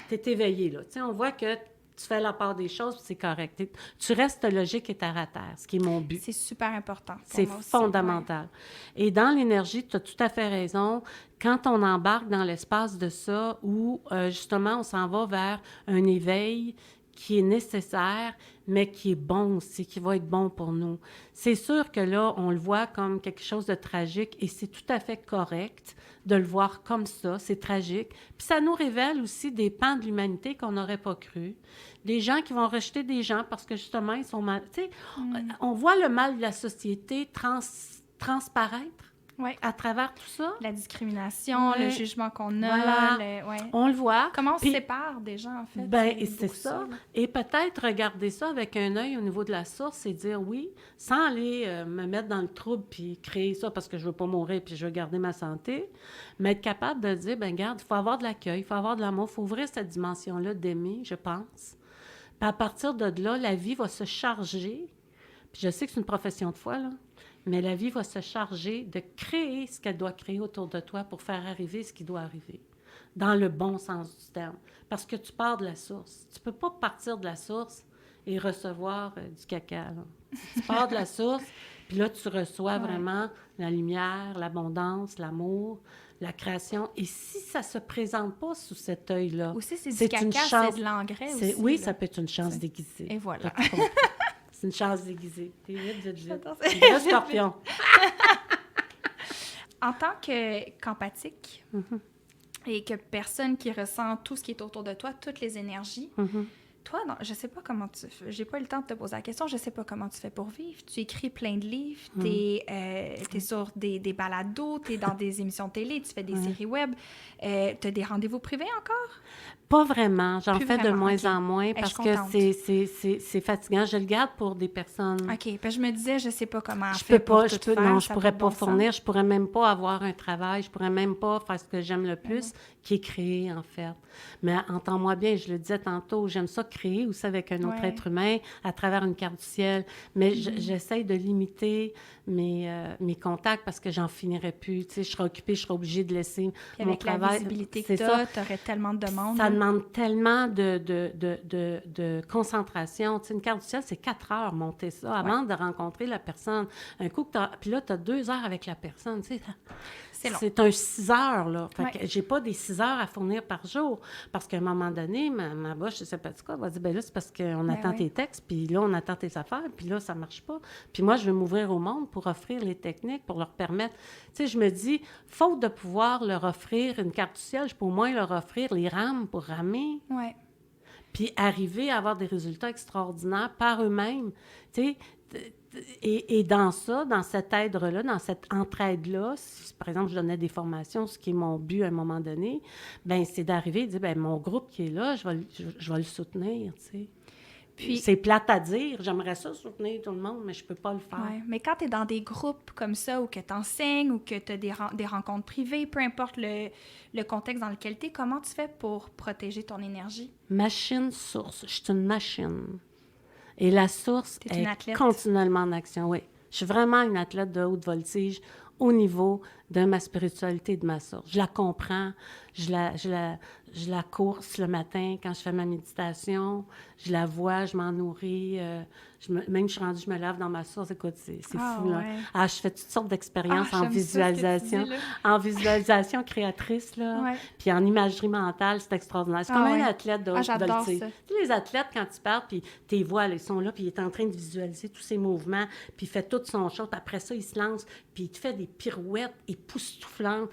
t'es éveillé, là. Tu sais, on voit que tu fais la part des choses, c'est correct. Tu restes logique et terre à terre, ce qui est mon but. C'est super important. C'est fondamental. Ouais. Et dans l'énergie, tu as tout à fait raison. Quand on embarque dans l'espace de ça, où justement, on s'en va vers un éveil qui est nécessaire, mais qui est bon aussi, qui va être bon pour nous. C'est sûr que là, on le voit comme quelque chose de tragique et c'est tout à fait correct de le voir comme ça, c'est tragique. Puis ça nous révèle aussi des pans de l'humanité qu'on n'aurait pas cru. Des gens qui vont rejeter des gens parce que justement, ils sont mal... Tu sais, on voit le mal de la société transparaître. Oui. À travers tout ça. La discrimination, le jugement qu'on a. Voilà. On le voit. Comment on se sépare des gens, en fait? Bien, c'est ça. Et peut-être regarder ça avec un œil au niveau de la source et dire oui, sans aller me mettre dans le trouble puis créer ça parce que je veux pas mourir puis je veux garder ma santé, mais être capable de dire, bien, regarde, il faut avoir de l'accueil, il faut avoir de l'amour, il faut ouvrir cette dimension-là d'aimer, je pense. Puis à partir de là, la vie va se charger. Puis je sais que c'est une profession de foi, là. Mais la vie va se charger de créer ce qu'elle doit créer autour de toi pour faire arriver ce qui doit arriver, dans le bon sens du terme. Parce que tu pars de la source. Tu ne peux pas partir de la source et recevoir du caca. Là. Tu pars de la source, puis là, tu reçois vraiment la lumière, l'abondance, l'amour, la création. Et si ça ne se présente pas sous cet œil-là... Aussi, c'est du caca, c'est de l'engrais aussi. Oui, là. Ça peut être une chance déguisée. Et voilà. C'est une chance déguisée. T'es vite. Le scorpion. En tant qu'empathique et que personne qui ressent tout ce qui est autour de toi, toutes les énergies, toi, non, je sais pas comment tu fais. J'ai pas eu le temps de te poser la question. Je sais pas comment tu fais pour vivre. Tu écris plein de livres. T'es sur des balados. T'es dans des émissions de télé. Tu fais des séries web. T'as des rendez-vous privés encore? Pas vraiment. J'en fais de moins en moins parce que c'est fatigant. Je le garde pour des personnes... OK. Puis je me disais, je sais pas comment je pourrais pas fournir. Je pourrais même pas avoir un travail. Je pourrais même pas faire ce que j'aime le plus, qui est créer, en fait. Mais entends-moi bien, je le disais tantôt, j'aime ça créer aussi avec un autre être humain à travers une carte du ciel. Mais j'essaie de limiter mes contacts parce que j'en finirais plus. Tu sais, je serais occupée, je serais obligée de laisser mon travail. Avec la visibilité que tu aurais tellement de demandes. Ça demande tellement de concentration. Tu sais, une carte du ciel, c'est 4 heures monter ça avant de rencontrer la personne. Un coup, puis là, tu as 2 heures avec la personne. Tu sais, c'est un 6 heures, là. Fait que j'ai pas des 6 heures à fournir par jour. Parce qu'à un moment donné, ma boss, je sais pas quoi, va dire, bien là, c'est parce qu'on attend tes textes, puis là, on attend tes affaires, puis là, ça marche pas. Puis moi, je veux m'ouvrir au monde pour offrir les techniques, pour leur permettre... Tu sais, je me dis, faute de pouvoir leur offrir une carte du ciel, je peux au moins leur offrir les rames pour ramer. Oui. Puis arriver à avoir des résultats extraordinaires par eux-mêmes. Tu sais, et dans ça, dans cette aide-là, dans cette entraide-là, si, par exemple, je donnais des formations, ce qui est mon but à un moment donné, bien, c'est d'arriver et de dire, bien, mon groupe qui est là, je vais le soutenir, tu sais. Puis, c'est plate à dire, j'aimerais ça soutenir tout le monde, mais je peux pas le faire. Ouais, mais quand tu es dans des groupes comme ça, ou que tu enseignes, ou que tu as des rencontres privées, peu importe le contexte dans lequel tu es, comment tu fais pour protéger ton énergie? Machine source, je suis une machine. Et la source est continuellement en action, oui. Je suis vraiment une athlète de haute voltige au niveau de ma spiritualité et de ma source. Je la comprends, je la course le matin quand je fais ma méditation, je la vois, je m'en nourris, même je suis rendue, je me lave dans ma source. Écoute, c'est fou, là. Ouais. Ah, je fais toutes sortes d'expériences en j'aime ça, ce que tu visualisation, dis, là. en visualisation créatrice, là, Ouais. puis en imagerie mentale, c'est extraordinaire. C'est comme un athlète de j'adore tu sais. ça. Tu sais, les athlètes, quand ils partent, puis tes voix, là, ils sont là, puis il est en train de visualiser tous ses mouvements, puis il fait tout son show, puis après ça, il se lance, puis il te fait des pirouettes époustouflantes.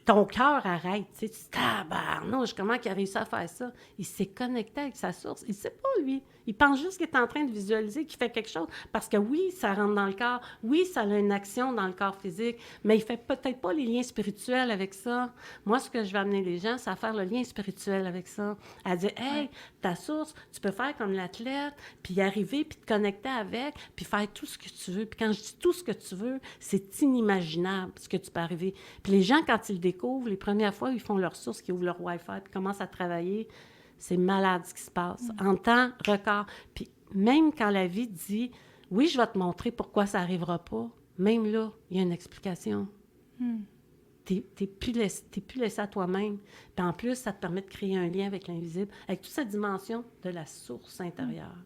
Ton cœur arrête, tu sais, tu te dis, tabarnouche, comment il a réussi à faire ça? Il s'est connecté avec sa source. Il ne sait pas, lui. Il pense juste qu'il est en train de visualiser, qu'il fait quelque chose. Parce que oui, ça rentre dans le corps. Oui, ça a une action dans le corps physique, mais il ne fait peut-être pas les liens spirituels avec ça. Moi, ce que je vais amener les gens, c'est à faire le lien spirituel avec ça. À dire, hey, ta source, tu peux faire comme l'athlète, puis y arriver, puis te connecter avec, puis faire tout ce que tu veux. Puis quand je dis tout ce que tu veux, c'est inimaginable ce que tu peux arriver. Puis les gens, quand ils le découvrent, les premières fois, ils font leur source, ils ouvrent leur Wi-Fi, puis commencent à travailler. C'est malade ce qui se passe. En temps record. Puis même quand la vie dit, oui, je vais te montrer pourquoi ça n'arrivera pas, même là, il y a une explication. T'es plus laissé à toi-même. Puis en plus, ça te permet de créer un lien avec l'invisible, avec toute cette dimension de la source intérieure.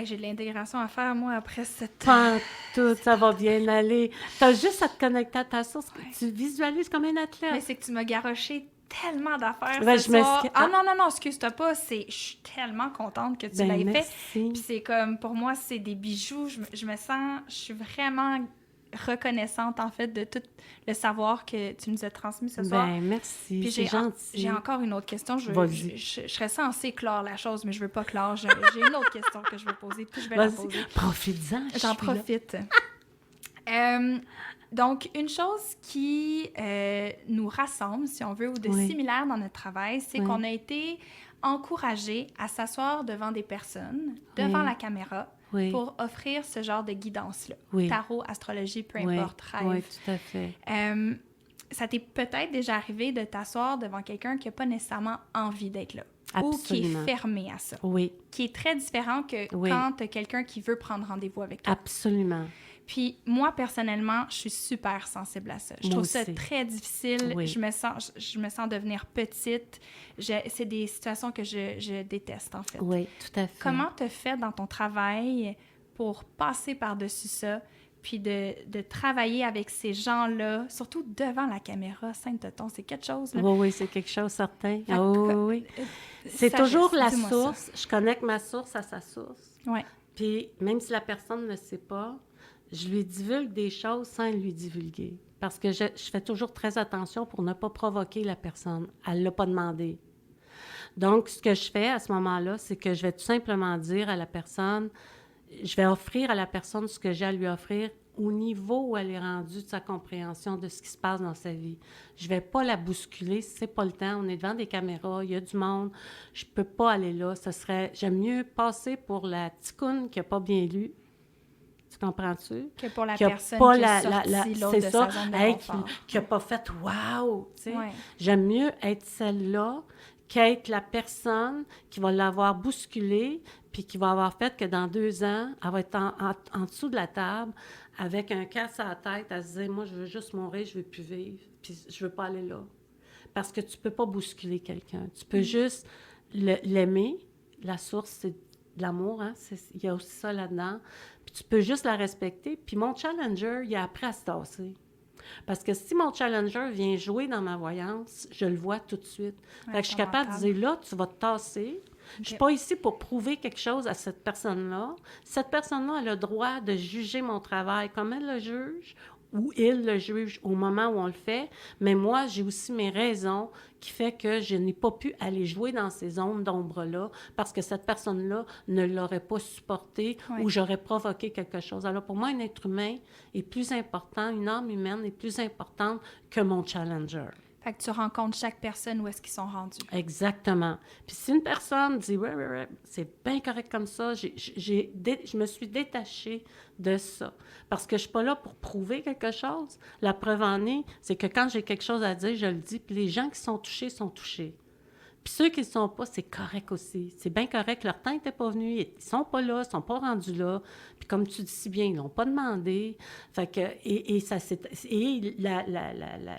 J'ai de l'intégration à faire, moi, après cette... Pas tout, ça va bien aller. Tu as juste à te connecter à ta source. Tu visualises comme un athlète. Mais c'est que tu m'as garoché tellement d'affaires ce Je soir. Non, excuse-toi pas. Je suis tellement contente que tu l'aies fait. Puis c'est comme, pour moi, c'est des bijoux. Je me sens... Je suis vraiment reconnaissante, en fait, de tout le savoir que tu nous as transmis ce soir. Merci, puis c'est gentil. J'ai encore une autre question. Je serais censée clore la chose, mais je veux pas clore. J'ai une autre question que je veux poser, puis je vais la poser. Profites-en. J'en profite. Donc, une chose qui nous rassemble, si on veut, ou de similaire dans notre travail, c'est qu'on a été encouragés à s'asseoir devant des personnes, devant la caméra, pour offrir ce genre de guidance-là. Tarot, astrologie, peu importe, rêve. Oui, tout à fait. Ça t'est peut-être déjà arrivé de t'asseoir devant quelqu'un qui n'a pas nécessairement envie d'être là. Absolument. Ou qui est fermé à ça. Oui. Qui est très différent que quand tu as quelqu'un qui veut prendre rendez-vous avec toi. Absolument. Puis moi, personnellement, je suis super sensible à ça. Je trouve ça très difficile. Je me sens devenir petite. C'est des situations que je déteste, en fait. Oui, tout à fait. Comment tu fais dans ton travail pour passer par-dessus ça, puis de travailler avec ces gens-là, surtout devant la caméra, Sainte-Tonton, c'est quelque chose, là. Oui, c'est quelque chose, certain. Oui. C'est toujours la source. Je connecte ma source à sa source. Oui. Puis même si la personne ne le sait pas, je lui divulgue des choses sans lui divulguer. Parce que je fais toujours très attention pour ne pas provoquer la personne. Elle ne l'a pas demandé. Donc, ce que je fais à ce moment-là, c'est que je vais tout simplement dire à la personne, je vais offrir à la personne ce que j'ai à lui offrir au niveau où elle est rendue de sa compréhension de ce qui se passe dans sa vie. Je ne vais pas la bousculer si ce n'est pas le temps. On est devant des caméras, il y a du monde. Je ne peux pas aller là. J'aime mieux passer pour la ticoune qui n'a pas bien lu. Tu comprends-tu? Que pour la personne qui a sorti l'autre de sa zone de confort. Qui n'a pas fait « wow ». J'aime mieux être celle-là qu'être la personne qui va l'avoir bousculée puis qui va avoir fait que dans 2 ans, elle va être en dessous de la table avec un casse à la tête à se dire « moi, je veux juste mourir, je ne veux plus vivre, puis je ne veux pas aller là ». Parce que tu ne peux pas bousculer quelqu'un. Tu peux juste l'aimer. La source, c'est de l'amour, hein? Il y a aussi ça là-dedans. Puis tu peux juste la respecter. Puis mon challenger, il a appris à se tasser. Parce que si mon challenger vient jouer dans ma voyance, je le vois tout de suite. Fait que je suis capable de dire, là, tu vas te tasser. Je ne suis pas ici pour prouver quelque chose à cette personne-là. Cette personne-là a le droit de juger mon travail comme elle le juge ou il le juge au moment où on le fait. Mais moi, j'ai aussi mes raisons qui fait que je n'ai pas pu aller jouer dans ces zones d'ombre-là parce que cette personne-là ne l'aurait pas supporté ou j'aurais provoqué quelque chose. Alors, pour moi, un être humain est plus important, une âme humaine est plus importante que mon challenger. Fait que tu rencontres chaque personne où est-ce qu'ils sont rendus. Exactement. Puis si une personne dit « ouais, c'est bien correct comme ça », je me suis détachée de ça. Parce que je ne suis pas là pour prouver quelque chose. La preuve en est, c'est que quand j'ai quelque chose à dire, je le dis. Puis les gens qui sont touchés sont touchés. Puis ceux qui ne sont pas, c'est correct aussi. C'est bien correct. Leur temps n'était pas venu. Ils ne sont pas là, ils ne sont pas rendus là. Puis comme tu dis si bien, ils ne l'ont pas demandé. Fait que,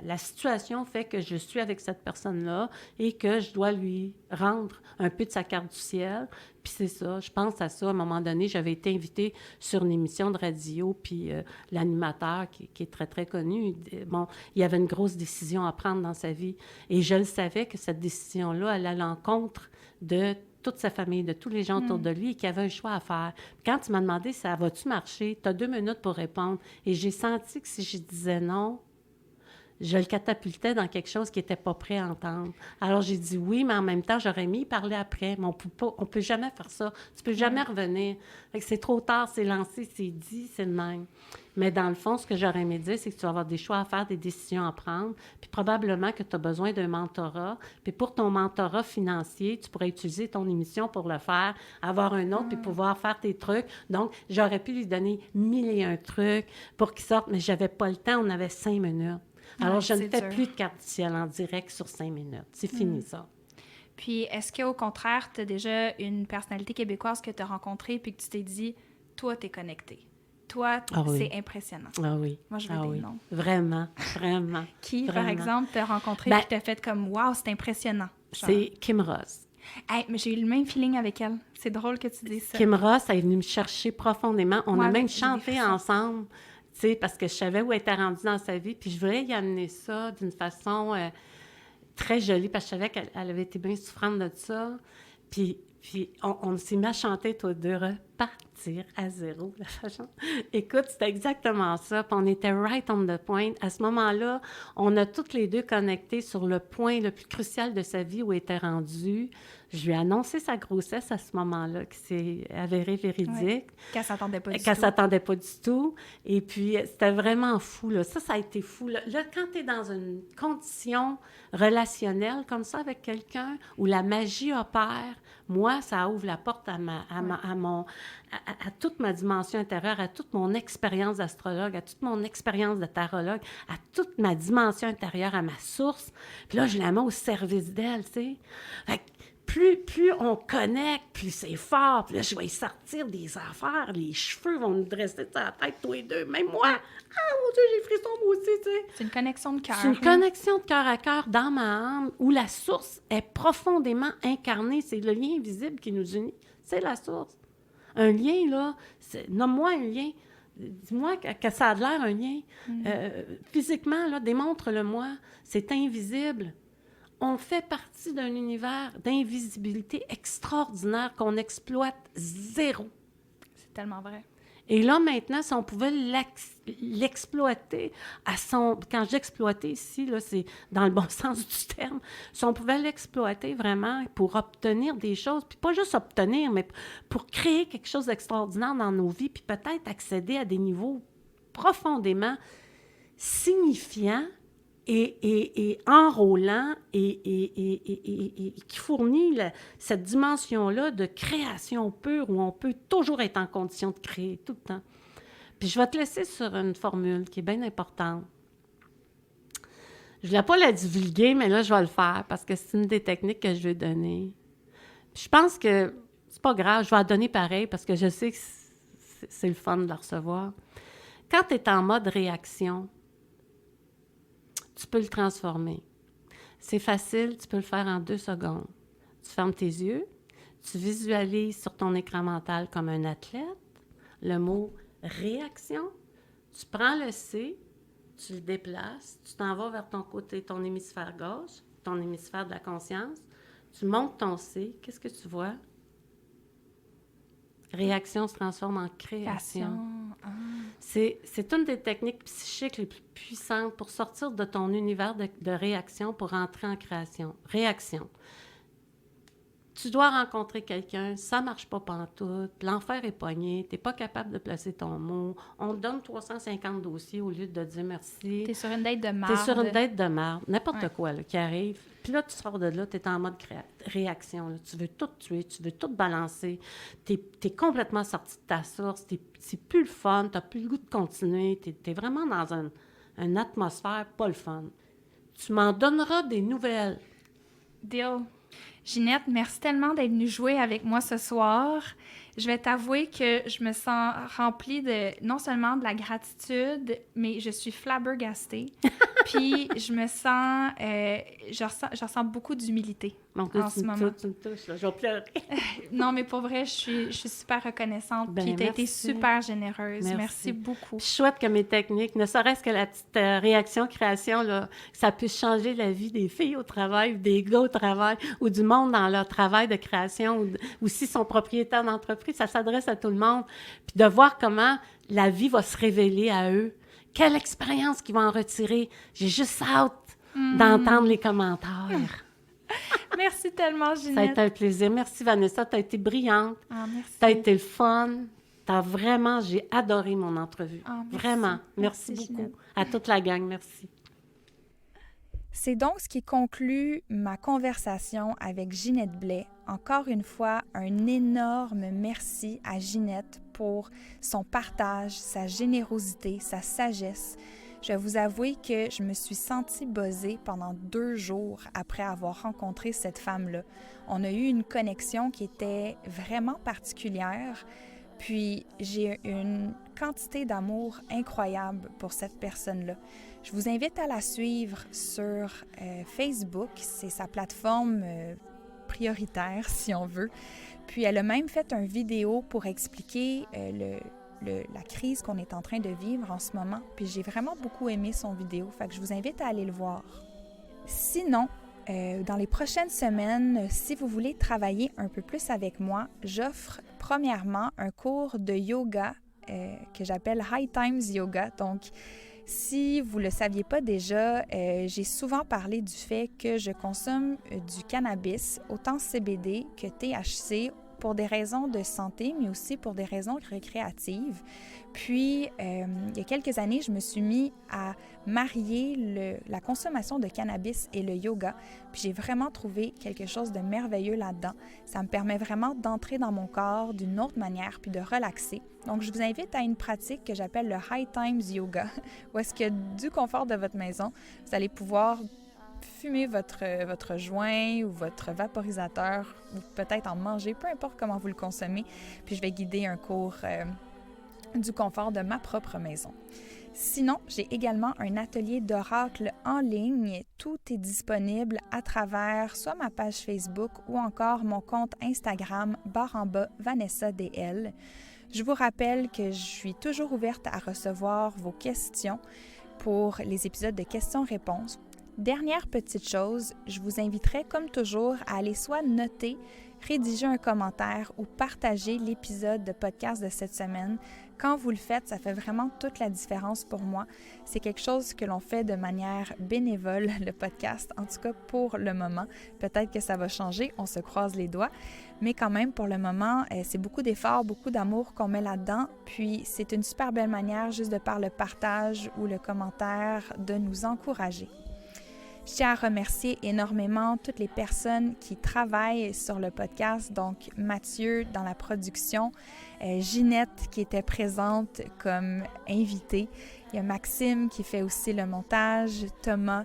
la situation fait que je suis avec cette personne-là et que je dois lui rendre un peu de sa carte du ciel. Puis c'est ça, je pense à ça. À un moment donné, j'avais été invitée sur une émission de radio, puis l'animateur, qui est très, très connu, bon, il y avait une grosse décision à prendre dans sa vie. Et je le savais que cette décision-là allait à l'encontre de toute sa famille, de tous les gens autour de lui, et qu'il y avait un choix à faire. Quand tu m'as demandé « ça va-tu marcher? » Tu as 2 minutes pour répondre. Et j'ai senti que si je disais non, je le catapultais dans quelque chose qui n'était pas prêt à entendre. Alors, j'ai dit oui, mais en même temps, j'aurais mis parler après. Mais on peut jamais faire ça. Tu peux jamais revenir. Fait que c'est trop tard, c'est lancé, c'est dit, c'est le même. Mais dans le fond, ce que j'aurais aimé dire, c'est que tu vas avoir des choix à faire, des décisions à prendre, puis probablement que tu as besoin d'un mentorat. Puis pour ton mentorat financier, tu pourrais utiliser ton émission pour le faire, avoir un autre, puis pouvoir faire tes trucs. Donc, j'aurais pu lui donner 1001 trucs pour qu'il sorte, mais j'avais pas le temps, on avait 5 minutes. Alors, je ne fais plus de carte du ciel en direct sur 5 minutes. C'est fini, ça. Puis, est-ce qu'au contraire, tu as déjà une personnalité québécoise que tu as rencontrée puis que tu t'es dit, toi, tu es connecté. Toi, c'est impressionnant. Ah oui. Moi, je veux des noms. Vraiment, vraiment. Qui, vraiment. par exemple, t'as rencontré et t'as fait comme, wow, c'est impressionnant. Genre. C'est Kim Ross. Hey, mais j'ai eu le même feeling avec elle. C'est drôle que tu dises ça. Kim Ross, elle est venue me chercher profondément. On a même chanté ensemble. Tu sais, parce que je savais où elle était rendue dans sa vie, puis je voulais y amener ça d'une façon très jolie, parce que je savais qu'elle avait été bien souffrante de ça. Puis on s'est mis à chanter, toi deux, repartir à zéro. Écoute, c'était exactement ça. Puis on était right on the point. À ce moment-là, on a toutes les deux connecté sur le point le plus crucial de sa vie où elle était rendue. Je lui ai annoncé sa grossesse à ce moment-là, qui s'est avérée véridique. Ouais, qu'elle s'attendait pas du tout. Qu'elle s'attendait pas du tout. Et puis, c'était vraiment fou, là. Ça a été fou. Là, quand tu es dans une condition relationnelle comme ça avec quelqu'un, où la magie opère, moi, ça ouvre la porte à toute ma dimension intérieure, à toute mon expérience d'astrologue, à toute mon expérience de tarologue, à toute ma dimension intérieure, à ma source. Puis là, je la mets au service d'elle, tu sais. Fait que plus on connecte, plus c'est fort. Puis là, je vais y sortir des affaires. Les cheveux vont nous dresser sur la tête, tous les deux. Même moi. Ah, mon Dieu, j'ai frisson, moi aussi, tu sais. C'est une connexion de cœur. C'est une connexion de cœur à cœur dans ma âme où la source est profondément incarnée. C'est le lien invisible qui nous unit. C'est la source. Un lien, là, nomme-moi un lien. Dis-moi que ça a l'air un lien. Physiquement, là, démontre-le-moi. C'est invisible. On fait partie d'un univers d'invisibilité extraordinaire qu'on exploite zéro. C'est tellement vrai. Et là, maintenant, si on pouvait l'exploiter à son... Quand j'exploitais ici, là, c'est dans le bon sens du terme. Si on pouvait l'exploiter vraiment pour obtenir des choses, puis pas juste obtenir, mais pour créer quelque chose d'extraordinaire dans nos vies, puis peut-être accéder à des niveaux profondément signifiants, et enrôlant et qui fournit cette dimension-là de création pure où on peut toujours être en condition de créer tout le temps. Puis je vais te laisser sur une formule qui est bien importante. Je ne voulais pas la divulguer, mais là, je vais le faire parce que c'est une des techniques que je vais donner. Puis je pense que c'est pas grave, je vais la donner pareil parce que je sais que c'est le fun de la recevoir. Quand tu es en mode réaction, tu peux le transformer. C'est facile, tu peux le faire en 2 secondes. Tu fermes tes yeux, tu visualises sur ton écran mental comme un athlète le mot « réaction ». Tu prends le C, tu le déplaces, tu t'en vas vers ton côté, ton hémisphère gauche, ton hémisphère de la conscience. Tu montes ton C, qu'est-ce que tu vois? Réaction se transforme en création. C'est une des techniques psychiques les plus puissantes pour sortir de ton univers de réaction pour entrer en création. Réaction. Tu dois rencontrer quelqu'un, ça ne marche pas pantoute, l'enfer est pogné, tu n'es pas capable de placer ton mot, on te donne 350 dossiers au lieu de te dire merci. Tu es sur une date de marde. Tu es sur une date de marde, n'importe quoi là, qui arrive. Puis là, tu sors de là, tu es en mode réaction. Là. Tu veux tout tuer, tu veux tout balancer. Tu es complètement sorti de ta source, c'est plus le fun, tu n'as plus le goût de continuer. Tu es vraiment dans une atmosphère pas le fun. Tu m'en donneras des nouvelles. Deal. Ginette, merci tellement d'être venue jouer avec moi ce soir. Je vais t'avouer que je me sens remplie de non seulement de la gratitude, mais je suis flabbergastée. Puis je me sens, je ressens beaucoup d'humilité en ce moment. Tu me touches, là, je vais pleurer. Non, mais pour vrai, je suis super reconnaissante. Puis tu as été super généreuse. Merci beaucoup. Puis je souhaite que mes techniques, ne serait-ce que la petite réaction-création, là, ça puisse changer la vie des filles au travail, ou des gars au travail, ou du monde dans leur travail de création, ou s'ils sont propriétaires d'entreprise, ça s'adresse à tout le monde. Puis de voir comment la vie va se révéler à eux. Quelle expérience qu'ils vont en retirer. J'ai juste hâte d'entendre les commentaires. Merci tellement, Ginette. Ça a été un plaisir. Merci, Vanessa. Tu as été brillante. Merci. Tu as été le fun. J'ai adoré mon entrevue. Merci. Vraiment. Merci beaucoup. Ginette. À toute la gang, merci. C'est donc ce qui conclut ma conversation avec Ginette Blais. Encore une fois, un énorme merci à Ginette pour son partage, sa générosité, sa sagesse. Je vais vous avouer que je me suis sentie buzzée pendant 2 jours après avoir rencontré cette femme-là. On a eu une connexion qui était vraiment particulière. Puis j'ai une quantité d'amour incroyable pour cette personne-là. Je vous invite à la suivre sur Facebook. C'est sa plateforme prioritaire, si on veut. Puis elle a même fait une vidéo pour expliquer la crise qu'on est en train de vivre en ce moment. Puis j'ai vraiment beaucoup aimé son vidéo. Fait que je vous invite à aller le voir. Sinon, dans les prochaines semaines, si vous voulez travailler un peu plus avec moi, j'offre premièrement un cours de yoga que j'appelle High Times Yoga. Donc, si vous ne le saviez pas déjà, j'ai souvent parlé du fait que je consomme du cannabis, autant CBD que THC, pour des raisons de santé, mais aussi pour des raisons récréatives. Puis, il y a quelques années, je me suis mis à marier la consommation de cannabis et le yoga. Puis, j'ai vraiment trouvé quelque chose de merveilleux là-dedans. Ça me permet vraiment d'entrer dans mon corps d'une autre manière, puis de relaxer. Donc, je vous invite à une pratique que j'appelle le High Times Yoga, où est-ce que du confort de votre maison, vous allez pouvoir fumer votre joint ou votre vaporisateur, ou peut-être en manger, peu importe comment vous le consommez. Puis, je vais guider un cours du confort de ma propre maison. Sinon, j'ai également un atelier d'oracle en ligne. Tout est disponible à travers soit ma page Facebook ou encore mon compte Instagram _VanessaDL. Je vous rappelle que je suis toujours ouverte à recevoir vos questions pour les épisodes de questions-réponses. Dernière petite chose, je vous inviterai comme toujours à aller soit noter, rédiger un commentaire ou partager l'épisode de podcast de cette semaine. Quand vous le faites, ça fait vraiment toute la différence pour moi. C'est quelque chose que l'on fait de manière bénévole, le podcast, en tout cas pour le moment. Peut-être que ça va changer, on se croise les doigts. Mais quand même, pour le moment, c'est beaucoup d'efforts, beaucoup d'amour qu'on met là-dedans. Puis c'est une super belle manière, juste de par le partage ou le commentaire, de nous encourager. Je tiens à remercier énormément toutes les personnes qui travaillent sur le podcast, donc Mathieu dans la production, Ginette qui était présente comme invitée, il y a Maxime qui fait aussi le montage, Thomas,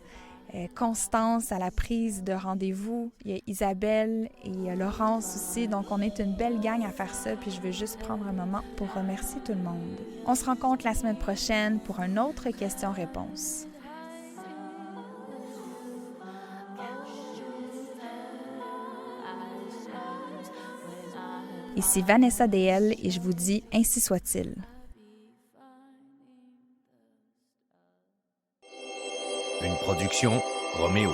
Constance à la prise de rendez-vous, il y a Isabelle et Laurence aussi, donc on est une belle gang à faire ça, puis je veux juste prendre un moment pour remercier tout le monde. On se rencontre la semaine prochaine pour une autre question-réponse. Ici Vanessa DL et je vous dis ainsi soit-il. Une production Roméo.